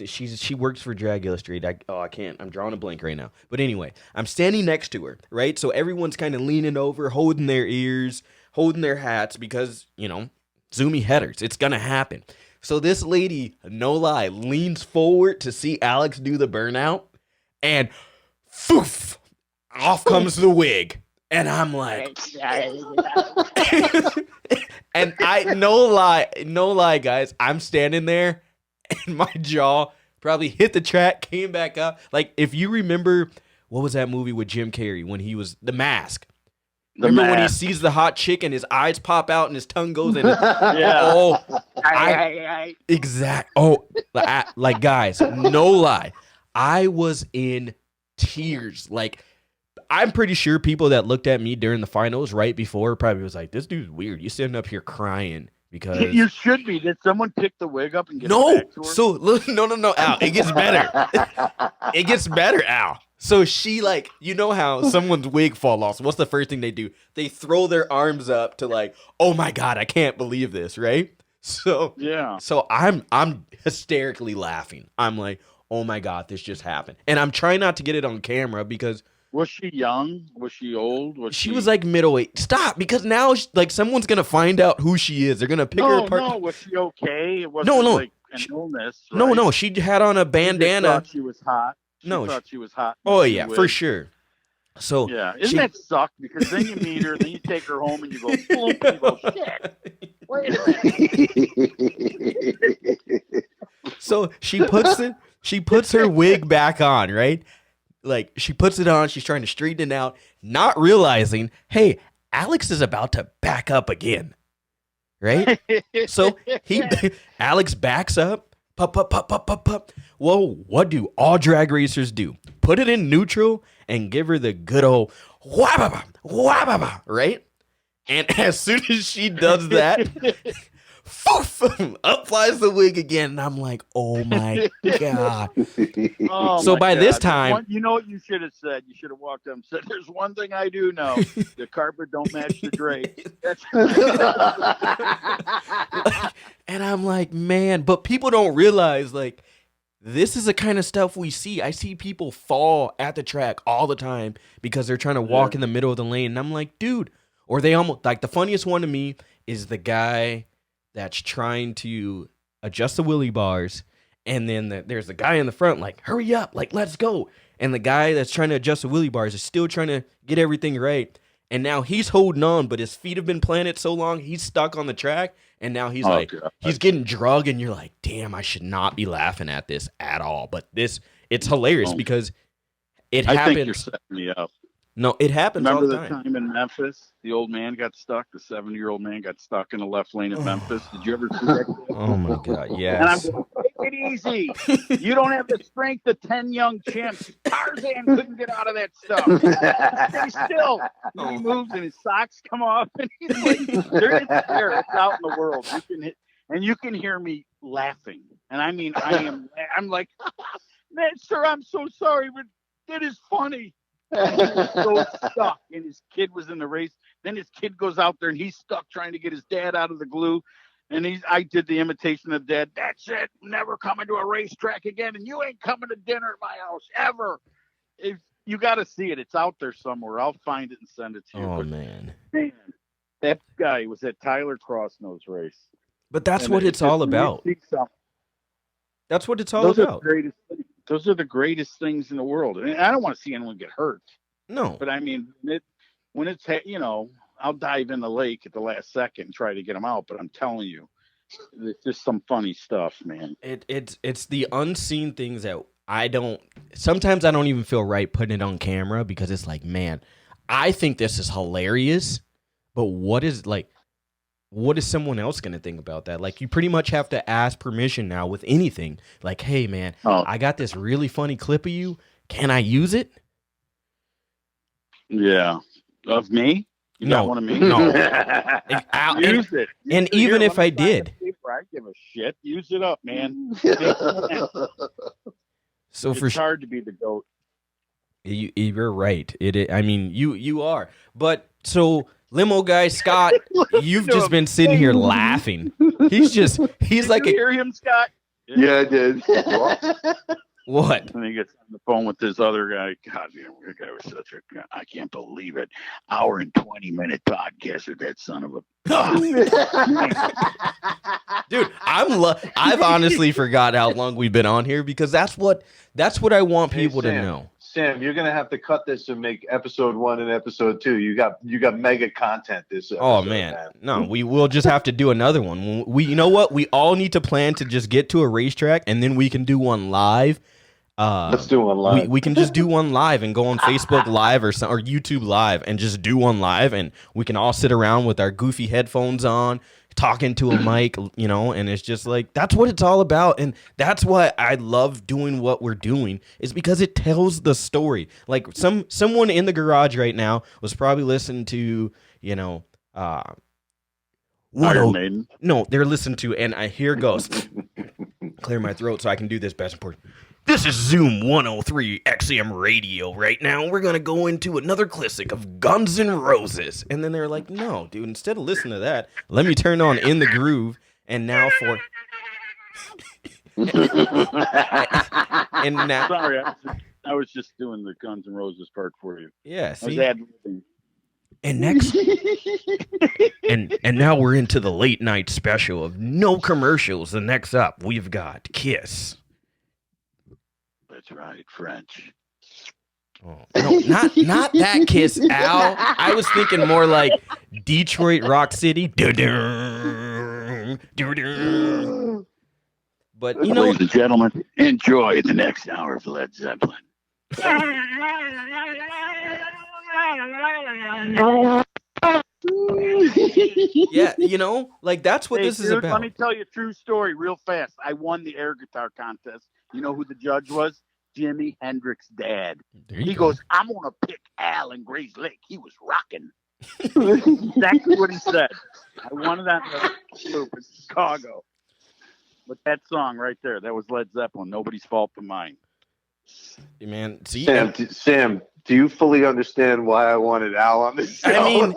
She works for Drag Illustrated. I can't. I'm drawing a blank right now. But anyway, I'm standing next to her, right? So everyone's kind of leaning over, holding their ears, holding their hats because, zoomy headers. It's going to happen. So this lady, no lie, leans forward to see Alex do the burnout, and foof, off comes the wig. And I'm like, and no lie, guys, I'm standing there, and my jaw probably hit the track, came back up. Like, if you remember, what was that movie with Jim Carrey when he was The Mask? Remember when he sees the hot chick and his eyes pop out and his tongue goes in? Yeah. Exact. Oh, like guys, no lie. I was in tears. Like, I'm pretty sure people that looked at me during the finals right before probably was like, this dude's weird. You sitting up here crying because you should be. Did someone pick the wig up and get it back to her? So look, no, Al. It gets better. It gets better, Al. So she like, you know how someone's wig fall off. So what's the first thing they do? They throw their arms up to like, oh my God, I can't believe this, right? So Yeah. So I'm hysterically laughing. I'm like, oh my God, this just happened. And I'm trying not to get it on camera because Was she young? Was she old? she was like middleweight. Stop, because now like someone's gonna find out who she is. They're gonna pick her apart. No, was she okay? It wasn't No. like an illness, right? No. She had on a bandana. She thought she was hot. She No, thought she was hot. Oh yeah, for sure. So yeah, isn't that suck? Because then you meet her, then you take her home, and you go, boom, and you go, shit. Wait a minute. So she puts her wig back on, right? Like she puts it on, she's trying to straighten it out, not realizing, hey, Alex is about to back up again. Right? So Alex backs up, pup. Well, what do all drag racers do? Put it in neutral and give her the good old wah-ba-ba, right? And as soon as she does that, foof, up flies the wig again. And I'm like, oh my God. Oh So my by God. this time, you know what you should have said? You should have walked up and said, there's one thing I do know. The carpet don't match the drape. That's and I'm like, man, but people don't realize, like, this is the kind of stuff we see. I see people fall at the track all the time because they're trying to walk in the middle of the lane. And I'm like, dude, or they almost, like, the funniest one to me is the guy that's trying to adjust the wheelie bars. And then there's the guy in the front, like, hurry up, like, let's go. And the guy that's trying to adjust the wheelie bars is still trying to get everything right. And now he's holding on, but his feet have been planted so long, he's stuck on the track. And now he's he's getting drugged, and you're like, damn, I should not be laughing at this at all. But it's hilarious because it happens. I think you're setting me up. No, it happens all the time. Remember the time in Memphis? The old man got stuck. The 70-year-old man got stuck in the left lane at Memphis. Did you ever see that? Oh, my God, yes. And I'm going, take it easy. You don't have the strength of 10 young chimps. Tarzan couldn't get out of that stuff. Stay still. And he moves, and his socks come off. And he's like, it's there. It's out in the world. You can hear me laughing. And I mean, I'm like, man, sir, I'm so sorry, but that is funny. He was so stuck, and his kid was in the race. Then his kid goes out there, and he's stuck trying to get his dad out of the glue. And I did the imitation of dad. That's it. Never coming to a racetrack again, and you ain't coming to dinner at my house ever. If you got to see it, it's out there somewhere. I'll find it and send it to you. Oh, but, man, that guy was at Tyler Crossnose race. But that's what it's all about. That's what it's all about. Those are the greatest things in the world. And I don't want to see anyone get hurt. No. But I mean, when it's, I'll dive in the lake at the last second and try to get them out. But I'm telling you, it's just some funny stuff, man. It's the unseen things that sometimes I don't even feel right putting it on camera because it's like, man, I think this is hilarious, but what is someone else going to think about that? Like, you pretty much have to ask permission now with anything. Like, hey, man, I got this really funny clip of you. Can I use it? Yeah. Of me? You got one of me? No. Use it. And even if I did. I give a shit. Use it up, man. So it's hard to be the GOAT. You're right. I mean, you are. But so... Limo guy Scott, you've just been sitting here laughing. He's like, you hear him, Scott? Yeah, I did. What? And he gets on the phone with this other guy. God, that guy was such I can't believe it. Hour and 20-minute podcast with that son of a. Dude, I've honestly forgot how long we've been on here because that's what I want people to know. Sam, you're gonna have to cut this and make episode 1 and episode 2. You got mega content this episode. Oh man. No, we will just have to do another one. You know what? We all need to plan to just get to a racetrack and then we can do one live. Let's do one live. We can just do one live and go on Facebook Live or YouTube Live and just do one live, and we can all sit around with our goofy headphones on, talking to a mic, and it's just like, that's what it's all about. And that's why I love doing what we're doing, is because it tells the story. Like someone in the garage right now was probably listening to, Iron Maiden. No, they're listening to, and here goes. Clear my throat so I can do this best important. This is Zoom 103 XM Radio right now. We're going to go into another classic of Guns N' Roses. And then they're like, no, dude, instead of listening to that, let me turn on In the Groove. And now for... and now... Sorry, I was just doing the Guns N' Roses part for you. Yeah, see? And next... and now we're into the late night special of no commercials. And next up, we've got Kiss. That's right, French. Oh, no, not that Kiss, Al. I was thinking more like Detroit Rock City. But you know, ladies and gentlemen, enjoy the next hour of Led Zeppelin. Yeah, you know, like that's what this is about. Let me tell you a true story real fast. I won the air guitar contest. You know who the judge was? Jimi Hendrix's dad. He goes, I'm going to pick Al in Gray's Lake. He was rocking. Exactly what he said. I won that loop in Chicago. But that song right there, that was Led Zeppelin. Nobody's fault but mine. Man, see, Sam, do you fully understand why I wanted Al on this show? I mean,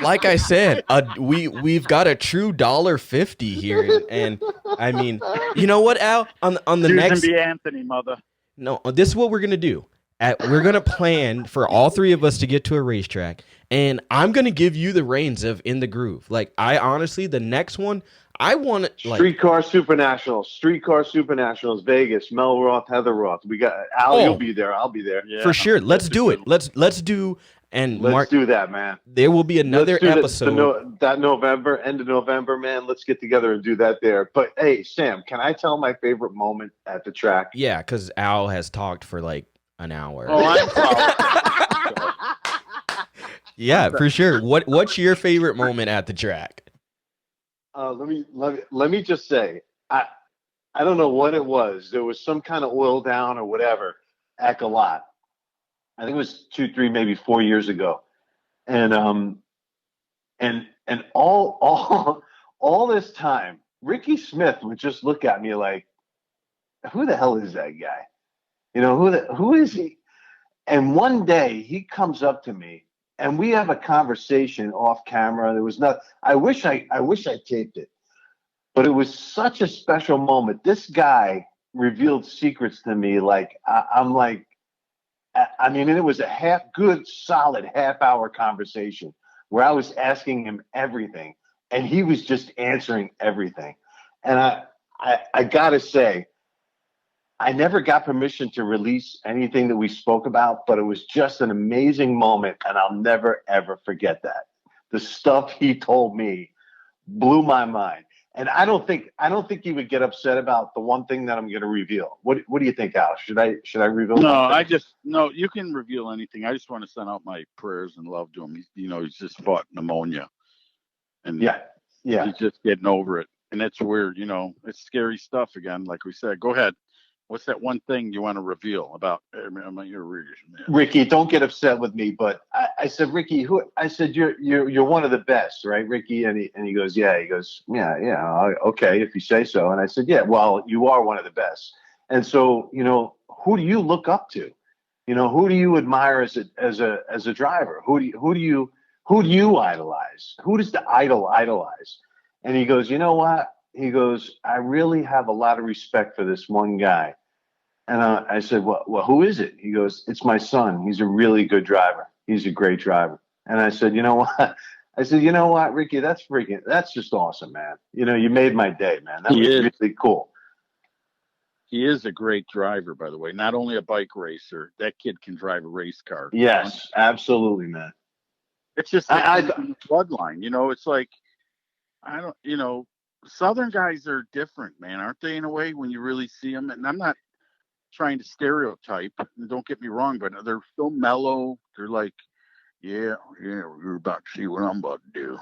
like I said, we've got a true $1.50 here, and I mean, you know what, Al? On the Susan next, B. Anthony, mother. No, this is what we're gonna do. We're gonna plan for all three of us to get to a racetrack, and I'm gonna give you the reins of In the Groove. Like, I honestly, the next one, I want to like Streetcar Super Nationals, Vegas, Mel Roth, Heather Roth. We got Al. You'll be there. I'll be there. For sure. Let's do it. Let's do Let's do that, man. There will be another episode that November, end of November, man. Let's get together and do that there. But hey, Sam, can I tell my favorite moment at the track? Yeah, because Al has talked for like an hour. Oh, I'm proud. Yeah, for sure. What's your favorite moment at the track? Let me just say, I don't know what it was. There was some kind of oil down or whatever at Galat. I think it was 2, 3, maybe 4 years ago, and all this time, Ricky Smith would just look at me like, "Who the hell is that guy? You know, who is he?" And one day he comes up to me. And we have a conversation off camera. There was not. I wish I taped it, but it was such a special moment. This guy revealed secrets to me. Like I'm like, I mean, and it was a solid half-hour conversation where I was asking him everything, and he was just answering everything. And I gotta say, I never got permission to release anything that we spoke about, but it was just an amazing moment, and I'll never, ever forget that. The stuff he told me blew my mind. And I don't think he would get upset about the one thing that I'm going to reveal. What do you think, Al? Should I reveal? No, you can reveal anything. I just want to send out my prayers and love to him. He's just fought pneumonia. And yeah. He's just getting over it. And it's weird, it's scary stuff again, like we said. Go ahead. What's that one thing you want to reveal about Ricky? Don't get upset with me, but I said, Ricky, I said, you're one of the best, right, Ricky? And he goes, yeah. He goes, yeah, okay, if you say so. And I said, yeah, well, you are one of the best. And so, who do you look up to? Who do you admire as a driver? Who do you idolize? Who does the idol idolize? And he goes, you know what? He goes, I really have a lot of respect for this one guy. And I said, well, who is it? He goes, it's my son. He's a really good driver. He's a great driver. And I said, you know what? I said, you know what, Ricky, that's just awesome, man. You made my day, man. That was really cool. He is a great driver, by the way. Not only a bike racer, that kid can drive a race car. Yes, absolutely, man. It's just like bloodline. It's like, Southern guys are different, man, aren't they, in a way, when you really see them? And I'm not trying to stereotype, and don't get me wrong, but they're so mellow. They're like, yeah, you're about to see what I'm about to do.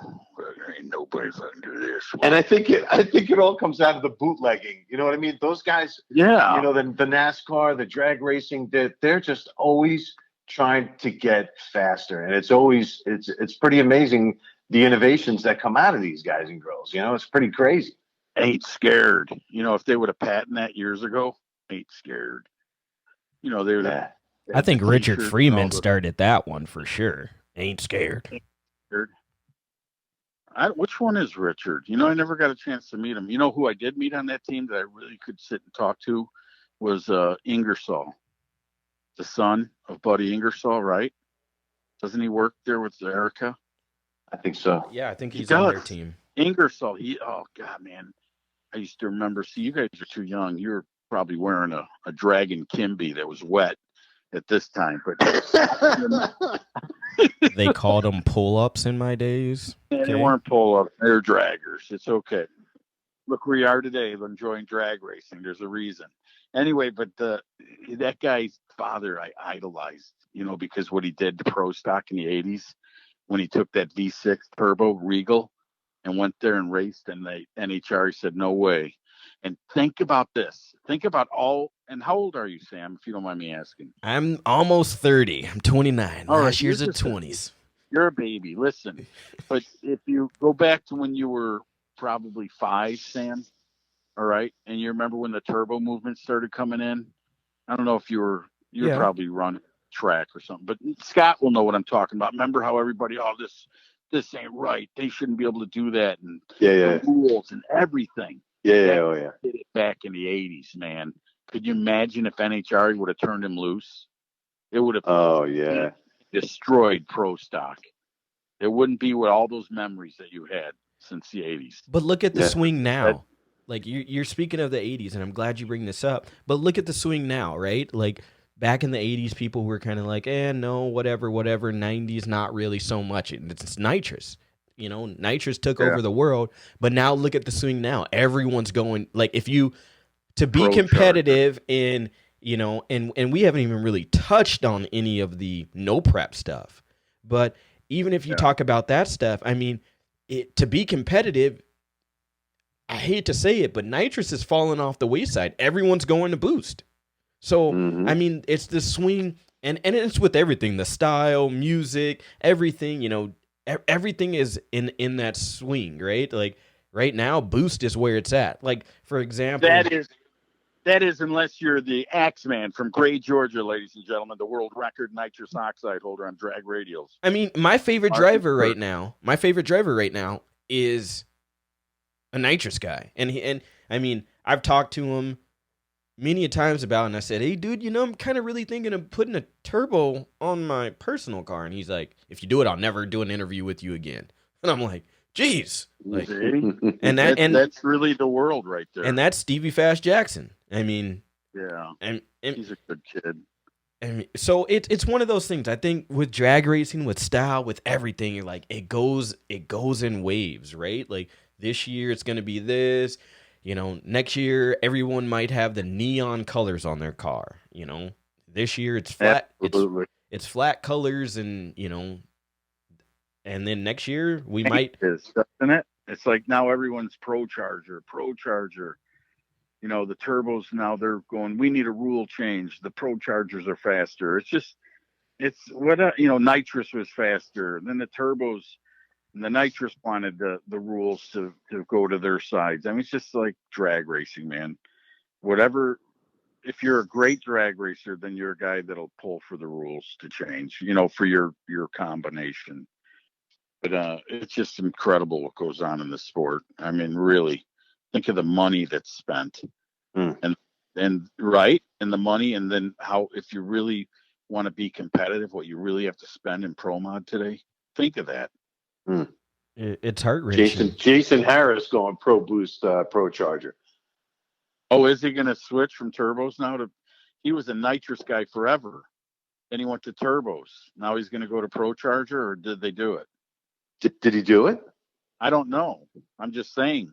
Ain't nobody fucking do this. And I think it all comes out of the bootlegging. You know what I mean? Those guys, the NASCAR, the drag racing, they're just always trying to get faster, and it's pretty amazing the innovations that come out of these guys and girls. It's pretty crazy. Ain't scared. If they would have patented that years ago, ain't scared. You know, they were. Yeah. I think Richard T-shirts and Freeman all the- started that one for sure. Ain't scared. scared. Which one is Richard? You know, I never got a chance to meet him. You know who I did meet on that team that I really could sit and talk to was Ingersoll, the son of Buddy Ingersoll, right? Doesn't he work there with Erica? I think so. Yeah, I think He he's on their does. team. Ingersoll, oh God, man. I used to remember, see, you guys are too young. You were probably wearing a Dragon Kimby that was wet at this time. But They called them pull-ups in my days. they weren't pull-ups. They're draggers. It's okay. Look where you are today, enjoying drag racing. There's a reason. Anyway, but that guy's father I idolized, you know, because what he did to pro stock in the 80s when he took that V6 turbo Regal and went there and raced, and the NHRA said, no way. And think about this. Think about and how old are you, Sam, if you don't mind me asking? I'm almost 30. I'm 29. All right, Last year's you're at just a 20s. You're a baby. Listen, but if you go back to when you were probably 5, Sam, all right, and you remember when the turbo movement started coming in, I don't know if you were probably running track or something, but Scott will know what I'm talking about. Remember how everybody, this ain't right. They shouldn't be able to do that, and the rules and everything. Yeah. Did it back in the 80s, man. Could you imagine if NHRA would have turned him loose? It would have destroyed pro stock. It wouldn't be with all those memories that you had since the 80s. But look at the swing now. Like you're speaking of the 80s, and I'm glad you bring this up. But look at the swing now, right? Like back in the 80s, people were kind of like, no, whatever. 90s, not really so much. It's nitrous. You know, nitrous took over the world. But now look at the swing now. Everyone's going, like, to be competitive in, you know, and we haven't even really touched on any of the no prep stuff. But even if you talk about that stuff, I mean, to be competitive, I hate to say it, but nitrous is falling off the wayside. Everyone's going to boost. So, I mean, it's the swing, and it's with everything, the style, music, everything, you know, everything is in that swing, right? Like right now, boost is where it's at. Like, for example, that is unless you're the Axeman from Gray, Georgia, ladies and gentlemen, the world record nitrous oxide holder on drag radials. I mean, my favorite driver right now is a nitrous guy. And I mean, I've talked to him many a times about it, and I said, hey, dude, you know, I'm kind of really thinking of putting a turbo on my personal car. And he's like, if you do it, I'll never do an interview with you again. And I'm like, geez. Like, and that's really the world right there. And that's Stevie Fast Jackson. I mean, yeah, and he's a good kid. I mean, so it's one of those things. I think with drag racing, with style, with everything, like it goes in waves, right? Like this year it's going to be this, you know, next year everyone might have the neon colors on their car, you know. This year it's flat. It's flat colors, and you know, and then next year we might. Doesn't it? It's like now everyone's Pro Charger. You know, the turbos now they're going, we need a rule change. The Pro Chargers are faster. You know, nitrous was faster. Then the turbos and the nitrous wanted the rules to go to their sides. I mean, it's just like drag racing, man. Whatever, if you're a great drag racer, then you're a guy that'll pull for the rules to change, you know, for your combination. But it's just incredible what goes on in the sport. I mean, really. Think of the money that's spent and the money, and then how, if you really want to be competitive, what you really have to spend in Pro Mod today. Think of that. It's heart-wrenching. Jason Harris going Pro Boost Pro Charger. Oh, is he going to switch from turbos now he was a nitrous guy forever. Then he went to turbos. Now he's going to go to Pro Charger, or did they do it? Did he do it? I don't know. I'm just saying.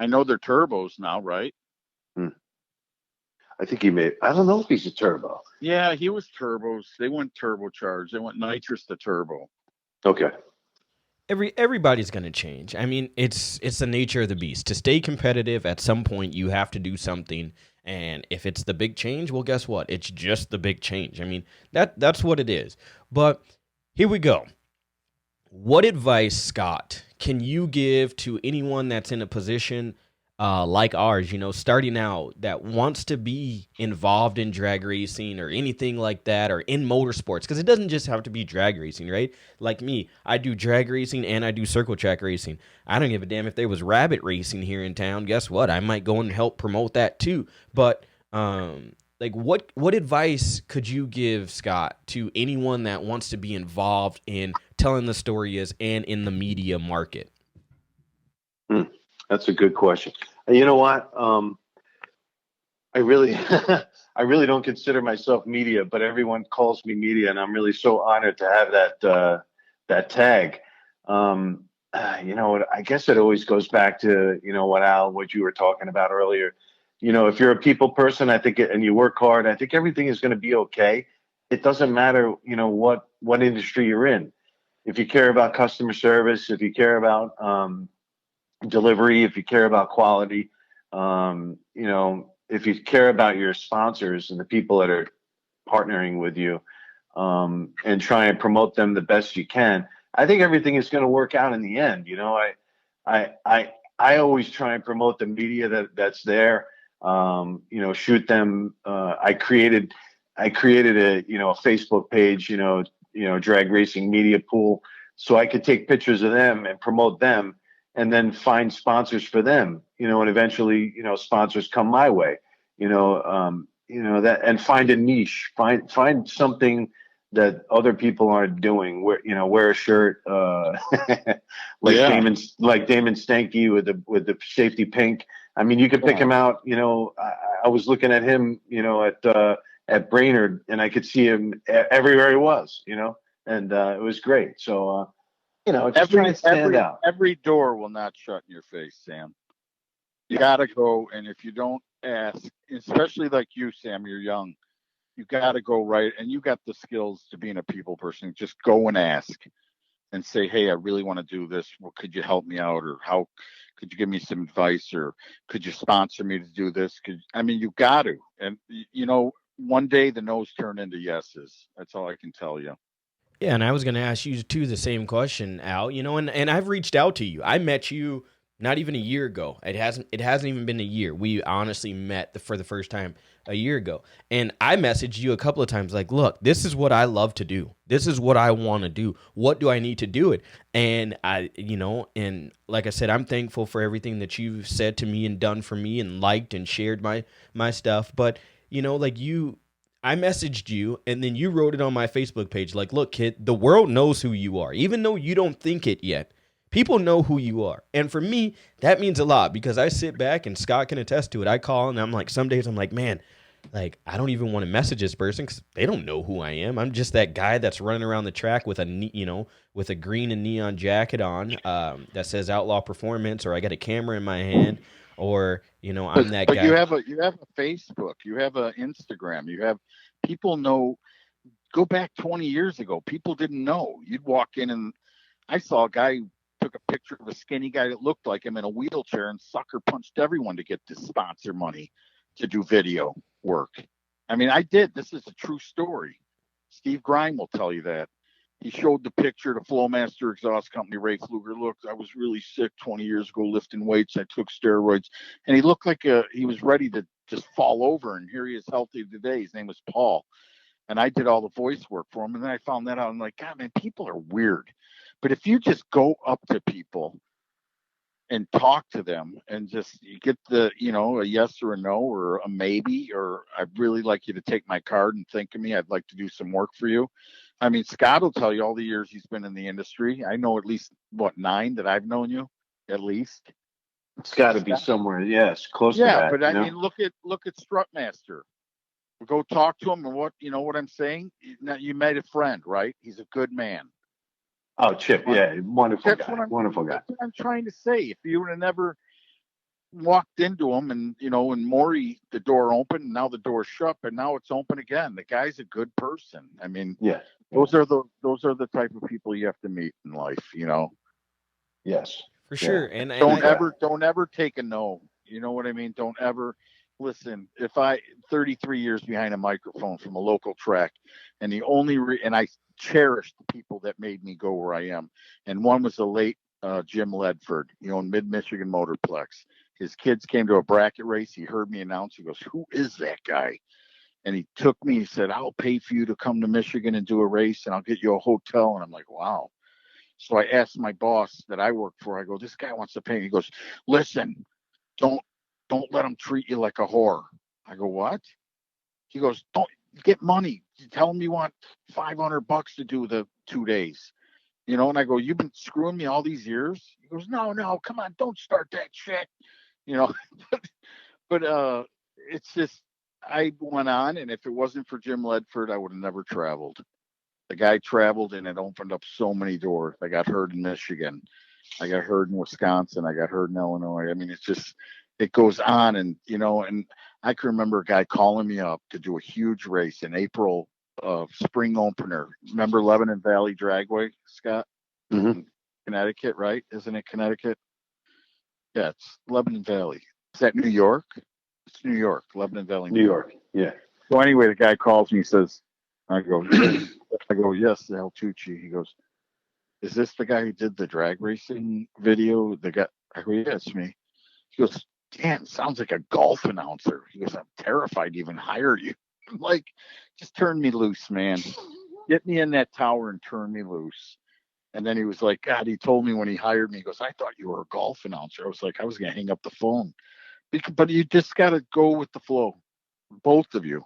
I know they're turbos now, right? I think I don't know if he's a turbo. Yeah, he was turbos. They went turbocharged. They went nitrous to turbo. Okay. Everybody's going to change. I mean, it's the nature of the beast. To stay competitive, at some point, you have to do something. And if it's the big change, well, guess what? It's just the big change. I mean, that's what it is. But here we go. What advice, Scott, can you give to anyone that's in a position like ours, starting out, that wants to be involved in drag racing or anything like that, or in motorsports, because it doesn't just have to be drag racing, right? Like me, I do drag racing and I do circle track racing. I don't give a damn if there was rabbit racing here in town. Guess what? I might go and help promote that too. But like, what advice could you give, Scott, to anyone that wants to be involved in telling the story is and in the media market? That's a good question. You know what? I really, I really don't consider myself media, but everyone calls me media, and I'm really so honored to have that tag. I guess it always goes back to what you were talking about earlier. If you're a people person, I think, and you work hard, I think everything is going to be okay. It doesn't matter, what industry you're in. If you care about customer service, if you care about delivery, if you care about quality, if you care about your sponsors and the people that are partnering with you, and try and promote them the best you can, I think everything is going to work out in the end. I always try and promote the media that's there. Shoot them. I created a Facebook page, drag racing media pool, so I could take pictures of them and promote them, and then find sponsors for them, and eventually, sponsors come my way, that, and find a niche, find something that other people aren't doing. Wear a shirt, like Damon Stanky with the safety pink. I mean, you could pick him out. I was looking at him, at Brainerd, and I could see him everywhere he was, and it was great. So, just try and stand out. Every door will not shut in your face, Sam. You gotta go, and if you don't ask, especially like you, Sam, you're young, you gotta go right, and you got the skills to being a people person. Just go and ask, and say, hey, I really want to do this. Well, could you help me out, or how could you give me some advice, or could you sponsor me to do this? You got to, and one day the no's turn into yeses. That's all I can tell you. Yeah, and I was going to ask you too the same question, Al. And I've reached out to you. I met you not even a year ago. It hasn't even been a year. We honestly met for the first time a year ago. And I messaged you a couple of times like, look, this is what I love to do. This is what I want to do. What do I need to do it? And and like I said, I'm thankful for everything that you've said to me and done for me and liked and shared my stuff. But, I messaged you, and then you wrote it on my Facebook page. Like, look, kid, the world knows who you are. Even though you don't think it yet, people know who you are. And for me, that means a lot, because I sit back, and Scott can attest to it. I call, and I'm like, some days I'm like, man, like, I don't even want to message this person because they don't know who I am. I'm just that guy that's running around the track with a green and neon jacket on that says Outlaw Performance, or I got a camera in my hand. Or, I'm that guy. But you have a Facebook, you have an Instagram, you have people know. Go back 20 years ago, people didn't know. You'd walk in, and I saw a guy who took a picture of a skinny guy that looked like him in a wheelchair and sucker punched everyone to get this sponsor money to do video work. I did. This is a true story. Steve Grime will tell you that. He showed the picture to Flowmaster Exhaust Company. Ray Fluger, look, I was really sick 20 years ago lifting weights. I took steroids. And he looked like he was ready to just fall over. And here he is healthy today. His name was Paul. And I did all the voice work for him. And then I found that out. I'm like, God, man, people are weird. But if you just go up to people and talk to them and just you get a yes or a no or a maybe, or I'd really like you to take my card and think of me. I'd like to do some work for you. Scott will tell you all the years he's been in the industry. I know at least 9 that I've known you, at least. It's got to be somewhere, yes, close to that. Yeah, but look at Strutmaster. Go talk to him, and what I'm saying. Now, you made a friend, right? He's a good man. Oh, Chip, yeah, wonderful guy. Wonderful guy. That's what I'm trying to say. If you would have never walked into him, and and Maury, the door opened, and now the door's shut, and now it's open again. The guy's a good person. Yeah. Those are the type of people you have to meet in life, Yes, for sure. And don't ever take a no. You know what I mean? Don't ever listen. If 33 years behind a microphone from a local track, and the only and I cherish the people that made me go where I am. And one was the late Jim Ledford, in Mid-Michigan Motorplex. his kids came to a bracket race. He heard me announce. He goes, "Who is that guy?" And he took me. He said, "I'll pay for you to come to Michigan and do a race, and I'll get you a hotel." And I'm like, "Wow." So I asked my boss that I work for. I go, "This guy wants to pay." He goes, "Listen, don't let him treat you like a whore." I go, "What?" He goes, "Don't get money. Tell him you want $500 to do the 2 days." And I go, "You've been screwing me all these years?" He goes, No, come on, don't start that shit. You know, but it's just, I went on, and if it wasn't for Jim Ledford, I would have never traveled. The guy traveled, and it opened up so many doors. I got heard in Michigan. I got heard in Wisconsin. I got heard in Illinois. I mean, it's just, it goes on. And I can remember a guy calling me up to do a huge race in April, spring opener. Remember Lebanon Valley Dragway, Scott? Mm-hmm. Connecticut, right? Isn't it Connecticut? Yeah, it's Lebanon Valley. Is that New York? It's New York, Lebanon Valley. New York. Yeah. So anyway, the guy calls me, says, I go, "Yes, Al Tucci." He goes, "Is this the guy who did the drag racing video?" The guy, I go, "Yeah, it's me." He goes, "Damn, sounds like a golf announcer." He goes, "I'm terrified to even hire you." I'm like, "Just turn me loose, man. Get me in that tower and turn me loose." And then he was like, "God," he told me when he hired me, he goes, "I thought you were a golf announcer." I was like, I was going to hang up the phone. But you just got to go with the flow, both of you.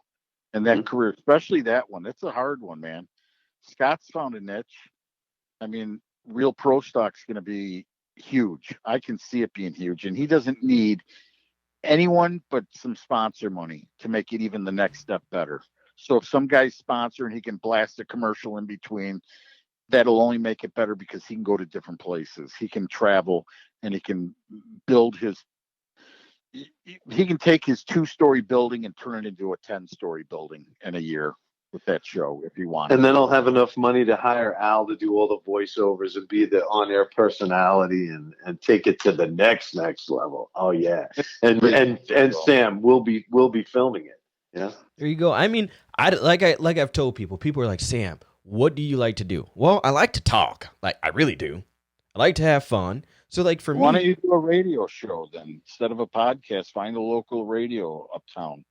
And that career, especially that one, that's a hard one, man. Scott's found a niche. I mean, Real Pro Stock's going to be huge. I can see it being huge. And he doesn't need anyone but some sponsor money to make it even the next step better. So if some guy's sponsoring, he can blast a commercial in between. That'll only make it better because he can go to different places. He can travel, and he can build he can take his 2-story building and turn it into a 10-story building in a year with that show if he wants. And then I'll have enough money to hire Al to do all the voiceovers and be the on-air personality and take it to the next level. Oh yeah. And Sam will be filming it. Yeah. There you go. I mean, I've told people are like, "Sam, what do you like to do?" Well, I like to talk. Like, I really do. I like to have fun. So, like, for me, why don't you do a radio show then instead of a podcast? Find a local radio uptown.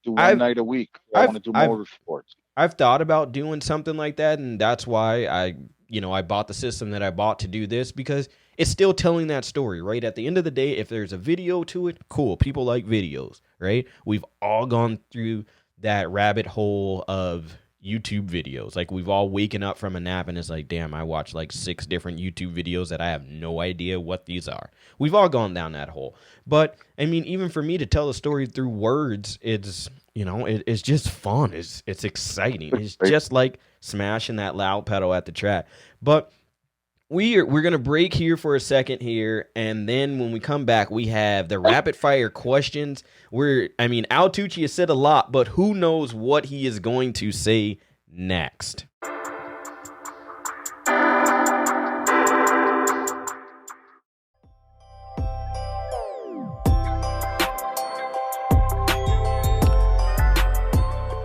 Do one night a week. I want to do motorsports. I've thought about doing something like that, and that's why I bought the system that I bought to do this, because it's still telling that story, right? At the end of the day, if there's a video to it, cool. People like videos, right? We've all gone through that rabbit hole of YouTube videos. Like, we've all waken up from a nap and it's like, damn, I watched like 6 different YouTube videos that I have no idea what these are. We've all gone down that hole. But I mean, even for me to tell a story through words, it's just fun. It's exciting. It's just like smashing that loud pedal at the track. But we're gonna break here for a second here, and then when we come back, we have the rapid fire questions. Al Tucci has said a lot, but who knows what he is going to say next.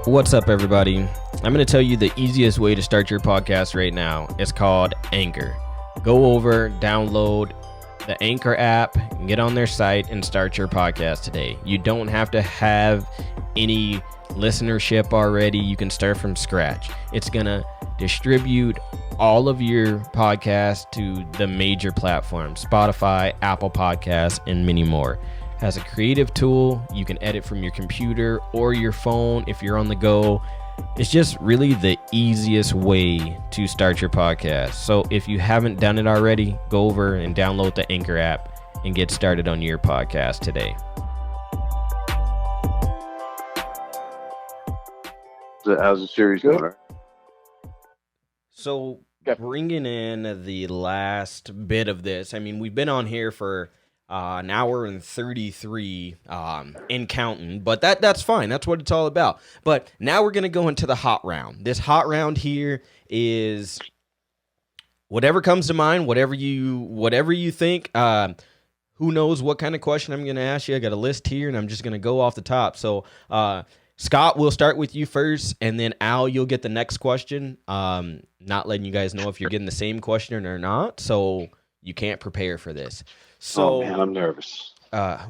What's up, everybody? I'm going to tell you the easiest way to start your podcast right now. It's called Anchor. Go over, download the Anchor app, get on their site, and start your podcast today. You don't have to have any listenership already. You can start from scratch. It's going to distribute all of your podcasts to the major platforms, Spotify, Apple Podcasts, and many more. Has a creative tool. You can edit from your computer or your phone if you're on the go. It's just really the easiest way to start your podcast. So if you haven't done it already, go over and download the Anchor app and get started on your podcast today. How's the series going? So bringing in the last bit of this, I mean, we've been on here for an hour and 33 in counting, but that's fine. That's what it's all about. But now we're going to go into the hot round. This hot round here is whatever comes to mind, whatever you think. Who knows what kind of question I'm going to ask you? I got a list here, and I'm just going to go off the top. So Scott, we'll start with you first, and then Al, you'll get the next question. Not letting you guys know if you're getting the same question or not, so you can't prepare for this. So, man, I'm nervous.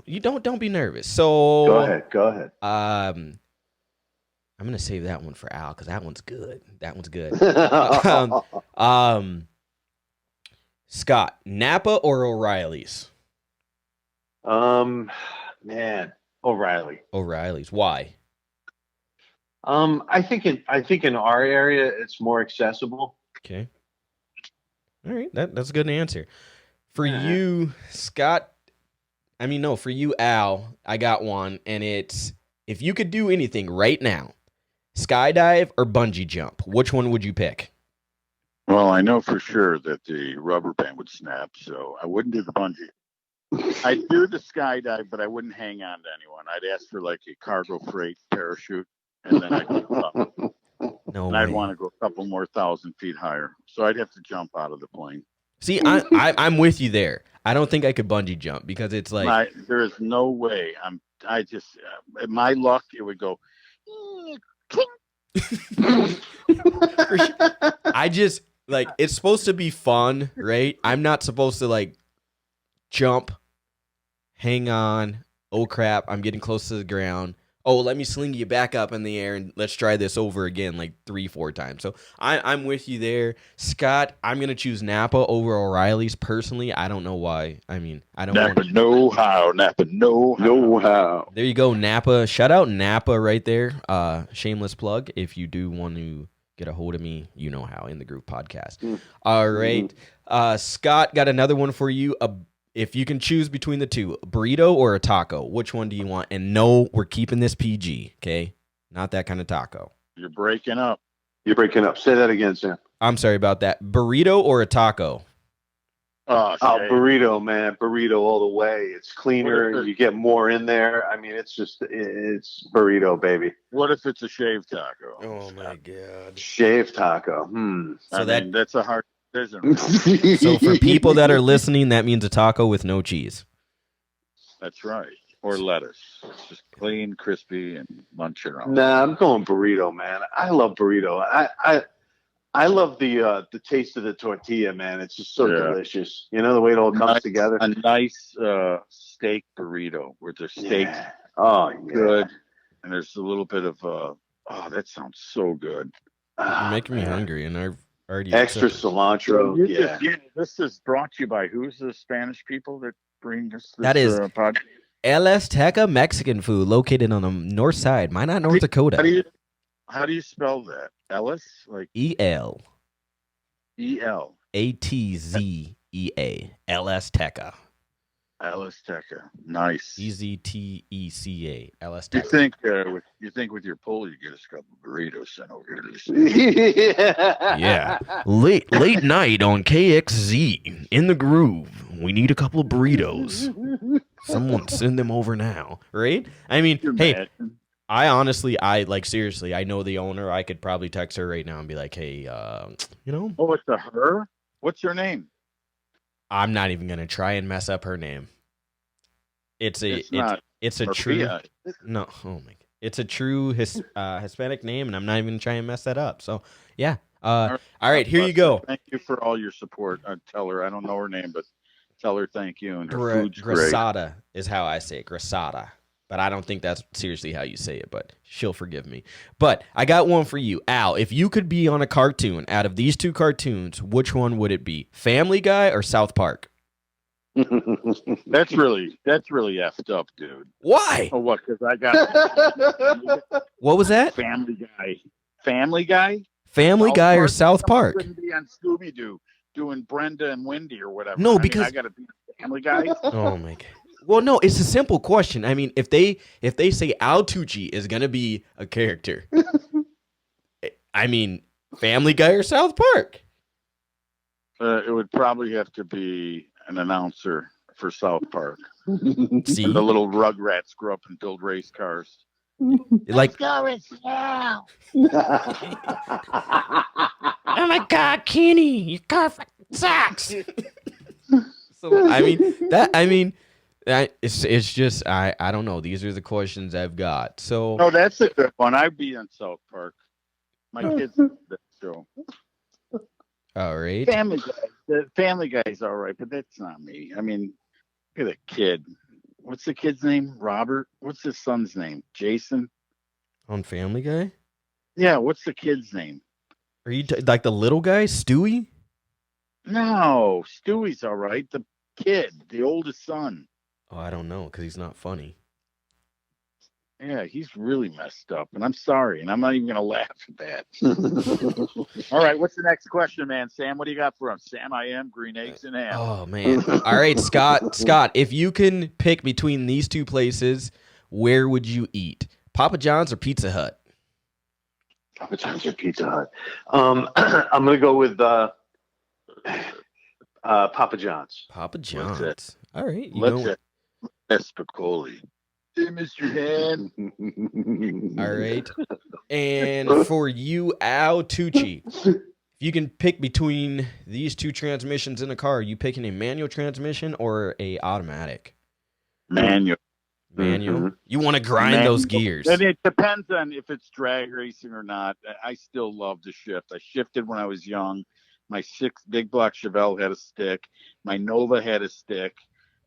You don't be nervous. So Go ahead. I'm gonna save that one for Al because that one's good. That one's good. Scott, Napa or O'Reilly's? Man, O'Reilly. O'Reilly's. Why? I think in our area it's more accessible. Okay. All right, that's a good answer. For you, Scott, for you, Al, I got one, and it's if you could do anything right now, skydive or bungee jump, which one would you pick? Well, I know for sure that the rubber band would snap, so I wouldn't do the bungee. I'd do the skydive, but I wouldn't hang on to anyone. I'd ask for like a cargo freight parachute, and then I'd go up. No and way. I'd want to go a couple more 1,000 feet higher. So I'd have to jump out of the plane. See, I'm with you there. I don't think I could bungee jump because it's like there is no way. My luck, it would go. I just like it's supposed to be fun, right? I'm not supposed to like jump, hang on. Oh crap! I'm getting close to the ground. Oh, let me sling you back up in the air and let's try this over again like 3-4 times. So I'm with you there. Scott, I'm going to choose Napa over O'Reilly's personally. I don't know why. I don't Napa know-how. Napa know-how. There you go, Napa. Shout out Napa right there. Shameless plug. If you do want to get a hold of me, you know how, in the Groove Podcast. All right. Scott, got another one for you. If you can choose between the two, a burrito or a taco, which one do you want? And no, we're keeping this PG, okay? Not that kind of taco. You're breaking up. Say that again, Sam. I'm sorry about that. Burrito or a taco? Oh, burrito, man. Burrito all the way. It's cleaner. You get more in there. It's burrito, baby. What if it's a shaved taco? Oh, my God. Shaved taco. So that's a hard decision. So for people that are listening, that means a taco with no cheese. That's right. Or lettuce. It's just clean, crispy, and munch it around. Nah, I'm going burrito, man. I love burrito. I love the taste of the tortilla, man. It's just so delicious. You know, the way it all comes together. A nice steak burrito where the steak's good, and there's a little bit of that sounds so good. You're making me hungry, and I've already extra cilantro. This is brought to you by who's the Spanish people that bring us this? That is El Azteca Mexican food located on the north side. Minot, North Dakota. How do you spell that? Ellis? Like E-L. E-L. A-T-Z-E-A. El Azteca. El Azteca. Nice. E-Z-T-E-C-A. El Azteca. You think with your pull you get us a couple burritos sent over here to the Yeah. Late night on KXZ in the Groove. We need a couple of burritos. Someone send them over now, right? Hey, I honestly, seriously, I know the owner. I could probably text her right now and be like, hey, Oh, it's a her? What's her name? I'm not even gonna try and mess up her name. It's a true no. Oh my God. It's a true Hispanic name, and I'm not even gonna try and mess that up. So yeah. All right, here you go. Thank you for all your support. Tell her I don't know her name, but tell her thank you. And her food's Grasada is how I say it. Grasada. But I don't think that's seriously how you say it, but she'll forgive me. But I got one for you. Al, if you could be on a cartoon out of these two cartoons, which one would it be? Family Guy or South Park? That's really effed up, dude. Why? Oh, what? Because I got What was that? Family Guy. Family Guy? Family Guy or South Park? Couldn't be on Scooby-Doo doing Brenda and Wendy or whatever. No, because I got to be Family Guy. Oh my God. Well, no, it's a simple question. If they say Al Tucci is gonna be a character, Family Guy or South Park? It would probably have to be an announcer for South Park. See, and the little Rugrats grow up and build race cars. Like, Let's go now. oh my God, Kenny, your car sucks. So it's just I don't know. These are the questions I've got. So no, that's a good one. I'd be in South Park. My kids love that show. All right. Family Guy. The Family Guy's all right, but that's not me. Look at a kid. what's the kid's name? Robert. What's his son's name? Jason. On Family Guy? Yeah. What's the kid's name? Are you like the little guy, Stewie? No, Stewie's all right. The kid, the oldest son. Oh, I don't know because he's not funny. Yeah, he's really messed up, and I'm sorry, and I'm not even gonna laugh at that. All right, what's the next question, man? Sam, what do you got for him? Sam, I am green eggs and ham. Oh man! All right, Scott. Scott, if you can pick between these two places, where would you eat? Papa John's or Pizza Hut? Papa John's or Pizza Hut? I'm gonna go with Papa John's. Papa Let's John's. All right, you Let's know. Espicoli. Hey, Mr. Head. All right, and for you, Al Tucci, if you can pick between these two transmissions in a car, are you picking a manual transmission or a automatic? Manual. Manual. Mm-hmm. You want to grind Manual. those gears. And it depends on if it's drag racing or not. I still love to shift. I shifted when I was young. My 6 big block Chevelle had a stick. My Nova had a stick.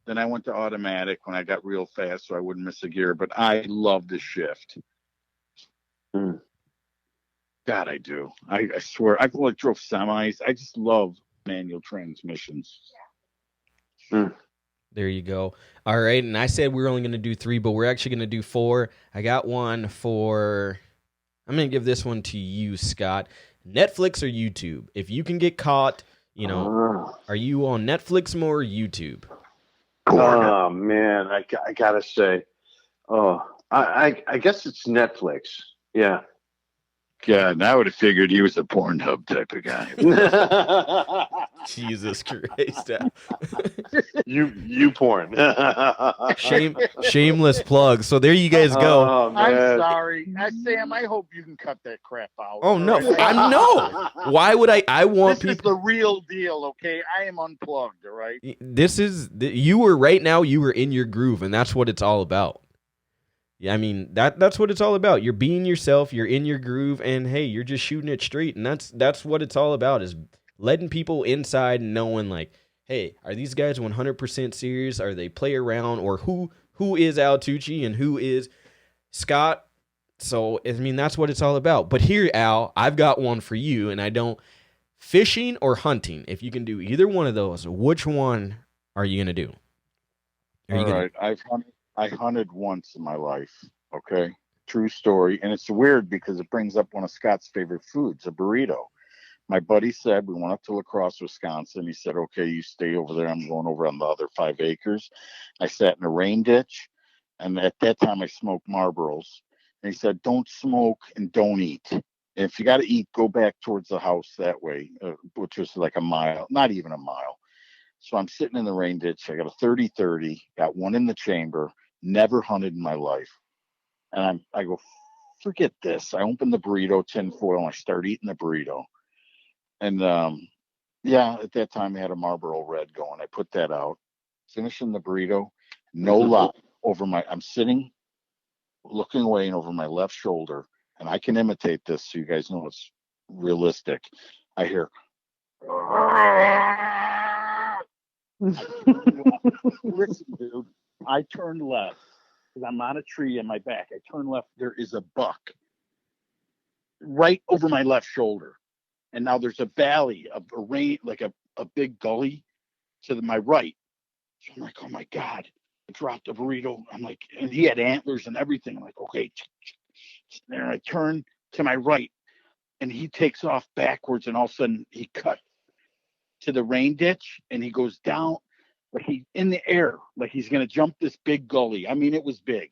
Then I went to automatic when I got real fast so I wouldn't miss a gear. But I love to shift. Mm. God, I do. I swear. I like drove semis. I just love manual transmissions. Mm. There you go. All right, and I said we were only going to do 3, but we're actually going to do 4. I got one for. I'm going to give this one to you, Scott. Netflix or YouTube? If you can get caught, you know, are you on Netflix more or YouTube? Oh man, I gotta say, I guess it's Netflix. Yeah. God, and I would have figured he was a Pornhub type of guy. Jesus Christ. you porn. Shameless plug. So there you guys go. Oh, man. I'm sorry. Sam, I hope you can cut that crap out. Oh no. Right? I'm no. Why would I want This people is the real deal, okay? I am unplugged, all right? This is you were right now, you were in your groove, and that's what it's all about. Yeah, I mean that's what it's all about. You're being yourself, you're in your groove, and hey, you're just shooting it straight, and that's what it's all about, is letting people inside and knowing like, hey, are these guys 100% serious? Are they play around? Or who is Al Tucci and who is Scott? So I mean that's what it's all about. But here, Al, I've got one for you, and I don't. Fishing or hunting? If you can do either one of those, which one are you gonna do? All right, I hunted once in my life, okay? True story. And it's weird because it brings up one of Scott's favorite foods, a burrito. My buddy said, we went up to La Crosse, Wisconsin. He said, okay, you stay over there. I'm going over on the other 5 acres. I sat in a rain ditch, and at that time I smoked Marlboros. And he said, don't smoke and don't eat. And if you got to eat, go back towards the house that way, which was like a mile, not even a mile. So I'm sitting in the rain ditch. I got a 30-30, got one in the chamber, never hunted in my life. And I go, forget this. I open the burrito tin foil and I start eating the burrito. And yeah, at that time I had a Marlboro Red going. I put that out, finishing the burrito, no lie. I'm sitting, looking away, and over my left shoulder, and I can imitate this so you guys know it's realistic. I hear, listen, dude, I turned left because I'm on a tree in my back. I turn left. There is a buck right over my left shoulder. And now there's a valley of a rain, like a big gully to my right. So I'm like, oh my God, I dropped a burrito. I'm like, and he had antlers and everything. I'm like, okay. And I turn to my right and he takes off backwards, and all of a sudden he cut to the rain ditch and he goes down, like he's in the air, like he's going to jump this big gully. I mean, it was big.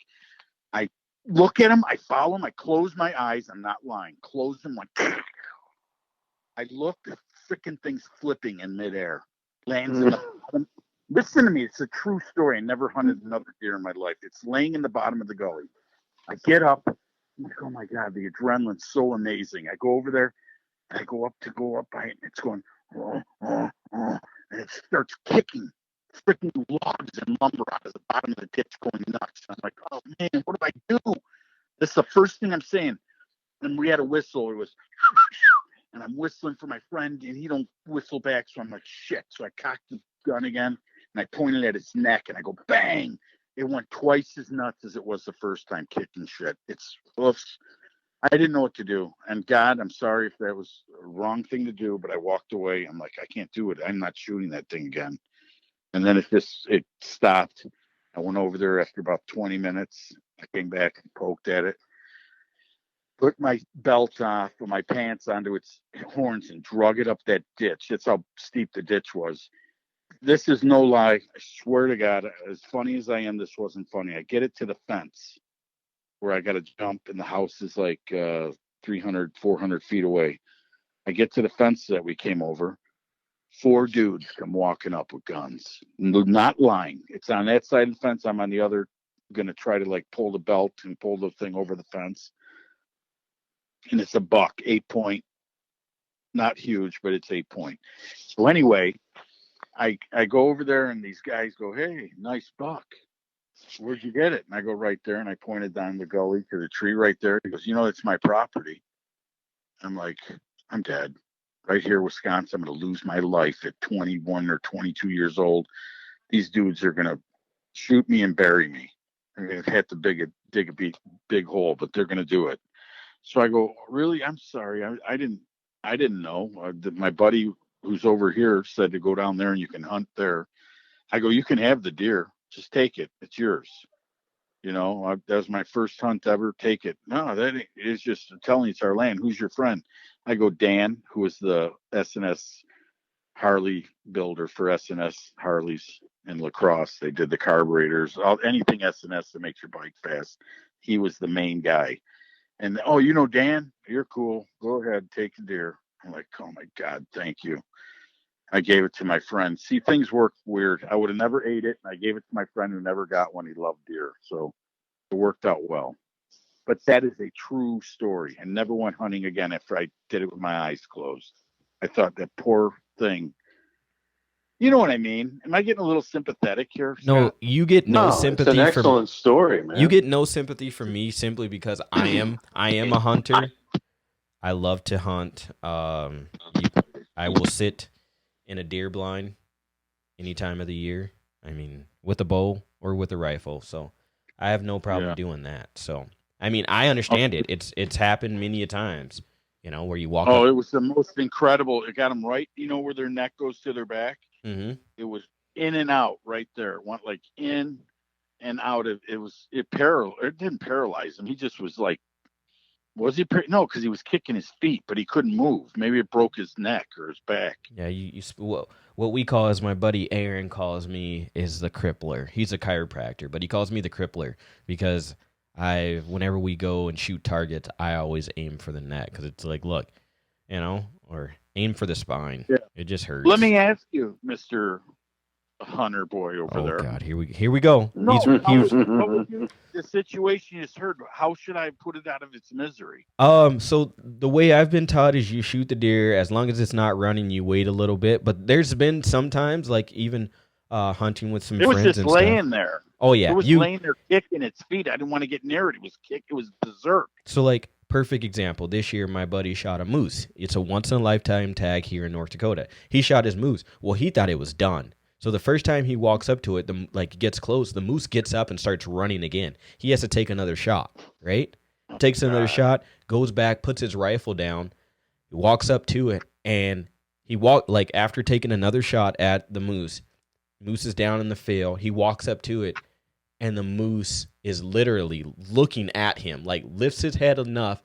I look at him, I follow him, I close my eyes. I'm not lying. Close them like, I look, the freaking thing's flipping in midair, lands in the bottom. Listen to me, it's a true story. I never hunted another deer in my life. It's laying in the bottom of the gully. I get up, I'm like, oh my God, the adrenaline's so amazing. I go over there, I go up, and it's going, and it starts kicking freaking logs and lumber out of the bottom of the ditch, going nuts. I'm like, oh man, what do I do? This is the first thing I'm saying. And we had a whistle. It was, and I'm whistling for my friend, and he don't whistle back. So I'm like, shit. So I cocked the gun again, and I pointed at his neck, and I go, bang. it went twice as nuts as it was the first time, kicking shit. It's oops. I didn't know what to do. And God, I'm sorry if that was a wrong thing to do, but I walked away. I'm like, I can't do it. I'm not shooting that thing again. And then it stopped. I went over there after about 20 minutes. I came back and poked at it, put my belt off, put my pants onto its horns, and drug it up that ditch. That's how steep the ditch was. This is no lie. I swear to God, as funny as I am, this wasn't funny. I get it to the fence where I got to jump, and the house is like 300, 400 feet away. I get to the fence that we came over. 4 dudes come walking up with guns. Not lying. It's on that side of the fence. I'm on the other, going to try to like pull the belt and pull the thing over the fence. And it's a buck, 8 point. Not huge, but it's 8 point. So anyway, I go over there, and these guys go, "Hey, nice buck. Where'd you get it?" And I go, "Right there." And I pointed down the gully to the tree right there. He goes, "It's my property." I'm like, I'm dead. Right here, Wisconsin, I'm going to lose my life at 21 or 22 years old. These dudes are going to shoot me and bury me. I'm going to have to dig a big hole, but they're going to do it. So I go, "Really? I'm sorry. I didn't know. My buddy who's over here said to go down there and you can hunt there." I go, "You can have the deer. Just take it. It's yours." That was my first hunt ever. Take it. "No, that is just telling you it's our land. Who's your friend?" I go, "Dan, who was the S&S Harley builder for S&S Harleys in La Crosse. They did the carburetors, anything S&S that makes your bike fast. He was the main guy." And, "Oh, Dan, you're cool. Go ahead, take the deer." I'm like, "Oh my God, thank you." I gave it to my friend. See, things work weird. I would have never ate it. And I gave it to my friend who never got one. He loved deer. So it worked out well. But that is a true story. I never went hunting again after I did it with my eyes closed. I thought that poor thing. You know what I mean? Am I getting a little sympathetic here, No, Scott? you get no It's an sympathy excellent story, man. you get no sympathy from me simply because I am a hunter. I love to hunt. I will sit in a deer blind any time of the year. I mean, with a bow or with a rifle. So I have no problem doing that. So I mean, I understand it. It's happened many a times. Where you walk up. It was the most incredible. It got them right. Where their neck goes to their back. Mm-hmm. It was in and out right there. It went like in and out of. It didn't paralyze him. He just was like. Was he? No, because he was kicking his feet, but he couldn't move. Maybe it broke his neck or his back. Yeah, what we call, as my buddy Aaron calls me, is the crippler. He's a chiropractor, but he calls me the crippler because whenever we go and shoot targets, I always aim for the neck because it's like, look, or aim for the spine. Yeah. It just hurts. Let me ask you, Mr. Hunter boy over there. Oh God, here we go. No, the situation you just heard. How should I put it out of its misery? So the way I've been taught is you shoot the deer as long as it's not running. You wait a little bit, but there's been sometimes like even hunting with some friends. It was just laying stuff. There. Oh yeah, it was laying there kicking its feet. I didn't want to get near it. It was berserk. So like perfect example. This year, my buddy shot a moose. It's a once in a lifetime tag here in North Dakota. He shot his moose. Well, he thought it was done. So the first time he walks up to it, gets close, the moose gets up and starts running again. He has to take another shot, right? Takes another shot, goes back, puts his rifle down, he walks up to it, and after taking another shot at the moose is down in the field, he walks up to it, and the moose is literally looking at him, lifts his head enough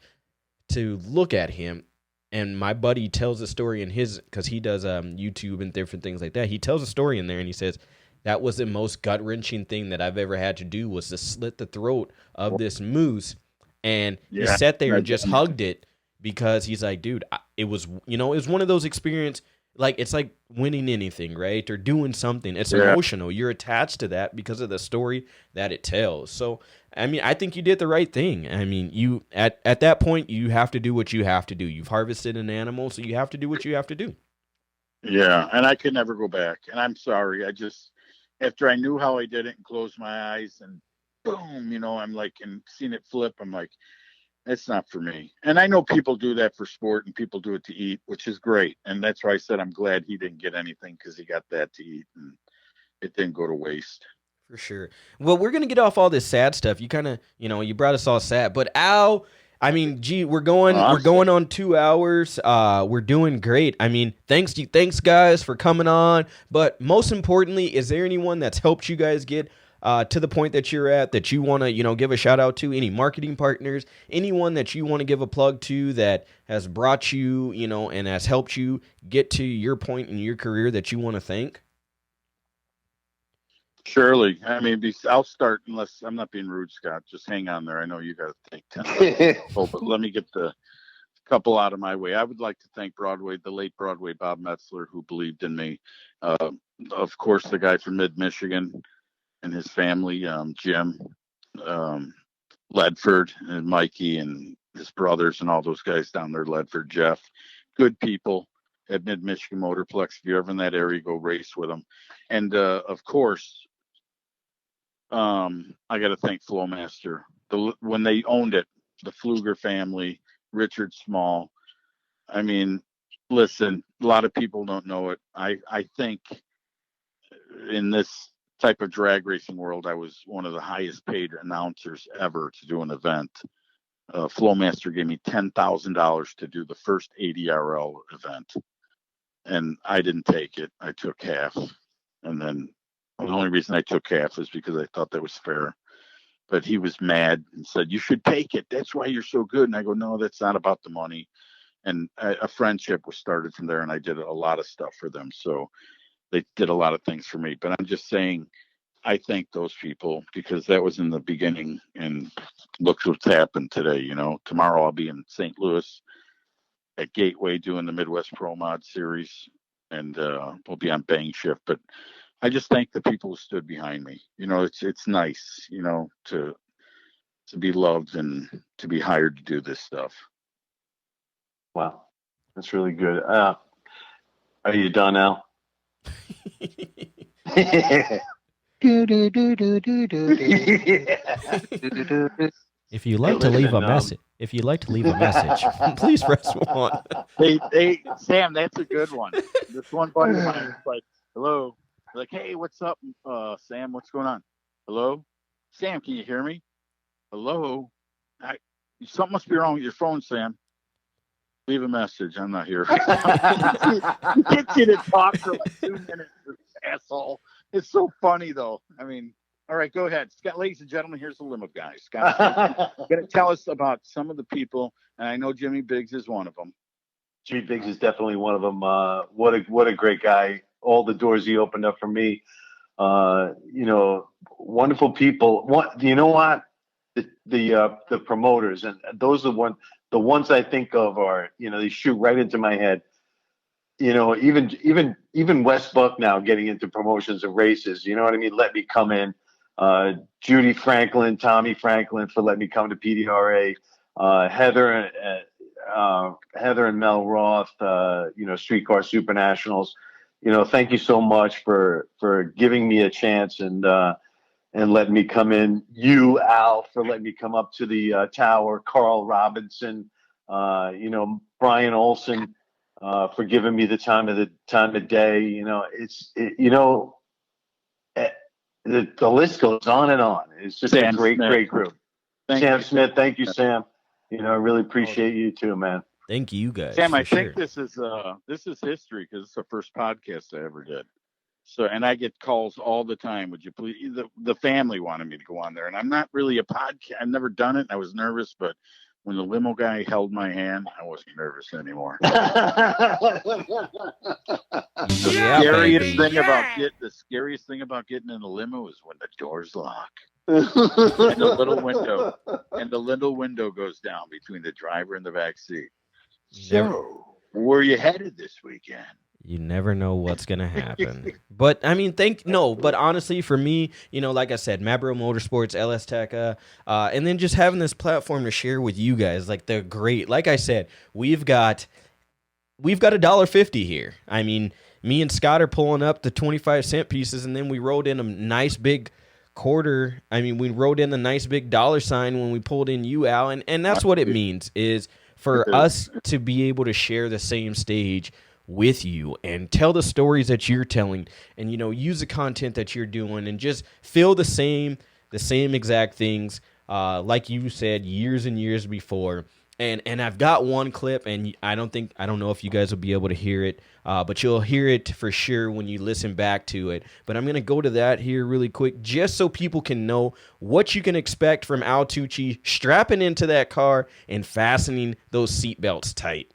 to look at him. And my buddy tells a story because he does YouTube and different things like that. He tells a story in there and he says, that was the most gut-wrenching thing that I've ever had to do was to slit the throat of this moose. And he sat there and just hugged it because he's like, dude, it was one of those experiences. It's like winning anything, right? Or doing something. It's emotional. You're attached to that because of the story that it tells. So, I mean, I think you did the right thing. I mean, you at that point, you have to do what you have to do. You've harvested an animal, so you have to do what you have to do. Yeah, and I could never go back. And I'm sorry. After I knew how I did it and closed my eyes and boom, I'm like, and seeing it flip, I'm like, it's not for me. And I know people do that for sport and people do it to eat, which is great. And that's why I said I'm glad he didn't get anything because he got that to eat and it didn't go to waste. For sure. Well, we're gonna get off all this sad stuff. You kind of, you brought us all sad. But Al, I mean, gee, we're going on 2 hours. We're doing great. I mean, thanks guys for coming on. But most importantly, is there anyone that's helped you guys get to the point that you're at that you want to, give a shout out to? Any marketing partners? Anyone that you want to give a plug to that has brought you, and has helped you get to your point in your career that you want to thank? Surely. I mean, I'll start, unless I'm not being rude, Scott. Just hang on there. I know you got to take 10 minutes. But let me get the couple out of my way. I would like to thank Broadway, the late Broadway Bob Metzler, who believed in me. Of course, the guy from Mid-Michigan and his family, Jim Ledford and Mikey and his brothers and all those guys down there, Ledford, Jeff. Good people at Mid-Michigan Motorplex. If you're ever in that area, go race with them. And, of course, I got to thank Flowmaster. When they owned it, the Pfluger family, Richard Small. I mean, listen, a lot of people don't know it. I think in this type of drag racing world, I was one of the highest paid announcers ever to do an event. Flowmaster gave me $10,000 to do the first ADRL event, and I didn't take it. I took half, and then the only reason I took half is because I thought that was fair. But he was mad and said, "You should take it. That's why you're so good." And I go, "No, that's not about the money." And a friendship was started from there, and I did a lot of stuff for them. So they did a lot of things for me. But I'm just saying, I thank those people because that was in the beginning. And look what's happened today. Tomorrow I'll be in St. Louis at Gateway doing the Midwest Pro Mod Series, and we'll be on Bang Shift. But I just thank the people who stood behind me. It's nice, to be loved and to be hired to do this stuff. Wow, that's really good. Are you done now? If you'd like to leave a message, please press 1. Hey, Sam, that's a good one. This one buddy of mine is like, "Hello." Like, "Hey, what's up, Sam? What's going on?" "Hello, Sam, can you hear me?" "Hello, something must be wrong with your phone, Sam." "Leave a message. I'm not here." Get you to talk for like 2 minutes, this asshole. It's so funny, though. I mean, all right, go ahead, Scott. Ladies and gentlemen, here's the Limo Guy. Scott, going to tell us about some of the people, and I know Jimmy Biggs is one of them. Jimmy Biggs is definitely one of them. What a great guy. All the doors he opened up for me. Wonderful people. You know what? The promoters, and those are the ones I think of are, they shoot right into my head. Even Wes Buck now getting into promotions and races. You know what I mean? Let me come in. Judy Franklin, Tommy Franklin for letting me come to PDRA. Heather and Mel Roth. Streetcar Super Nationals. Thank you so much for giving me a chance and letting me come in. You, Al, for letting me come up to the tower. Carl Robinson, Brian Olson, for giving me the time of day. The list goes on and on. It's just a great group. Sam Smith, thank you, Sam. I really appreciate you too, man. Thank you guys. Sam, I think this is history because it's the first podcast I ever did. So, and I get calls all the time. Would you please? The family wanted me to go on there, and I'm not really a podcast. I've never done it. I was nervous, but when the Limo Guy held my hand, I wasn't nervous anymore. The scariest thing about getting in the limo is when the doors lock. and the little window goes down between the driver and the back seat. So, where you headed this weekend? You never know what's going to happen. But, I mean, but honestly, for me, like I said, Mabro Motorsports, LS Teca, and then just having this platform to share with you guys, like, they're great. Like I said, we've got $1.50 here. I mean, me and Scott are pulling up the 25-cent pieces, and then we wrote in a nice big quarter. I mean, we wrote in a nice big dollar sign when we pulled in you, Al, and that's what it means is for us to be able to share the same stage with you and tell the stories that you're telling, and use the content that you're doing, and just feel the same exact things like you said years and years before. And I've got one clip, and I don't know if you guys will be able to hear it, but you'll hear it for sure when you listen back to it. But I'm going to go to that here really quick, just so people can know what you can expect from Al Tucci strapping into that car and fastening those seatbelts tight.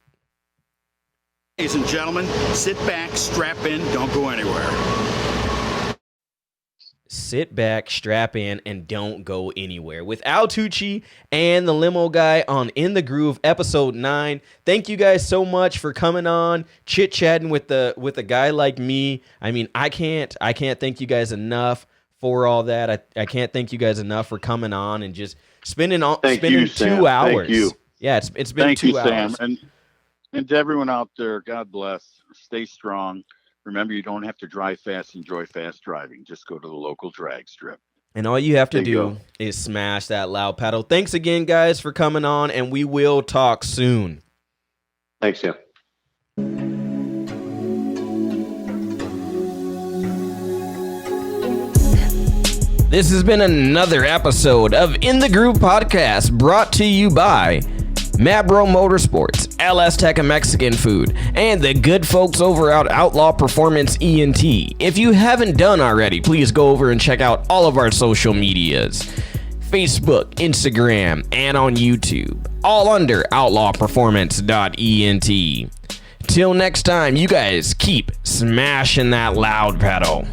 Ladies and gentlemen, sit back, strap in, don't go anywhere. Sit back, strap in, and don't go anywhere. With Al Tucci and the Limo Guy on In the Groove, episode 9. Thank you guys so much for coming on, chit-chatting with a guy like me. I mean, I can't thank you guys enough for all that. I can't thank you guys enough for coming on and just spending 2 hours. Thank you. Yeah, it's been 2 hours. Sam. And to everyone out there, God bless. Stay strong. Remember, you don't have to drive fast, enjoy fast driving. Just go to the local drag strip. And all you have to do is smash that loud pedal. Thanks again, guys, for coming on, and we will talk soon. Thanks, Sam. This has been another episode of In the Groove Podcast, brought to you by Mabro Motorsports, LS Tech and Mexican Food, and the good folks over at Outlaw Performance ENT. If you haven't done already, please go over and check out all of our social medias. Facebook, Instagram, and on YouTube, all under outlawperformance.ent. Till next time, you guys keep smashing that loud pedal.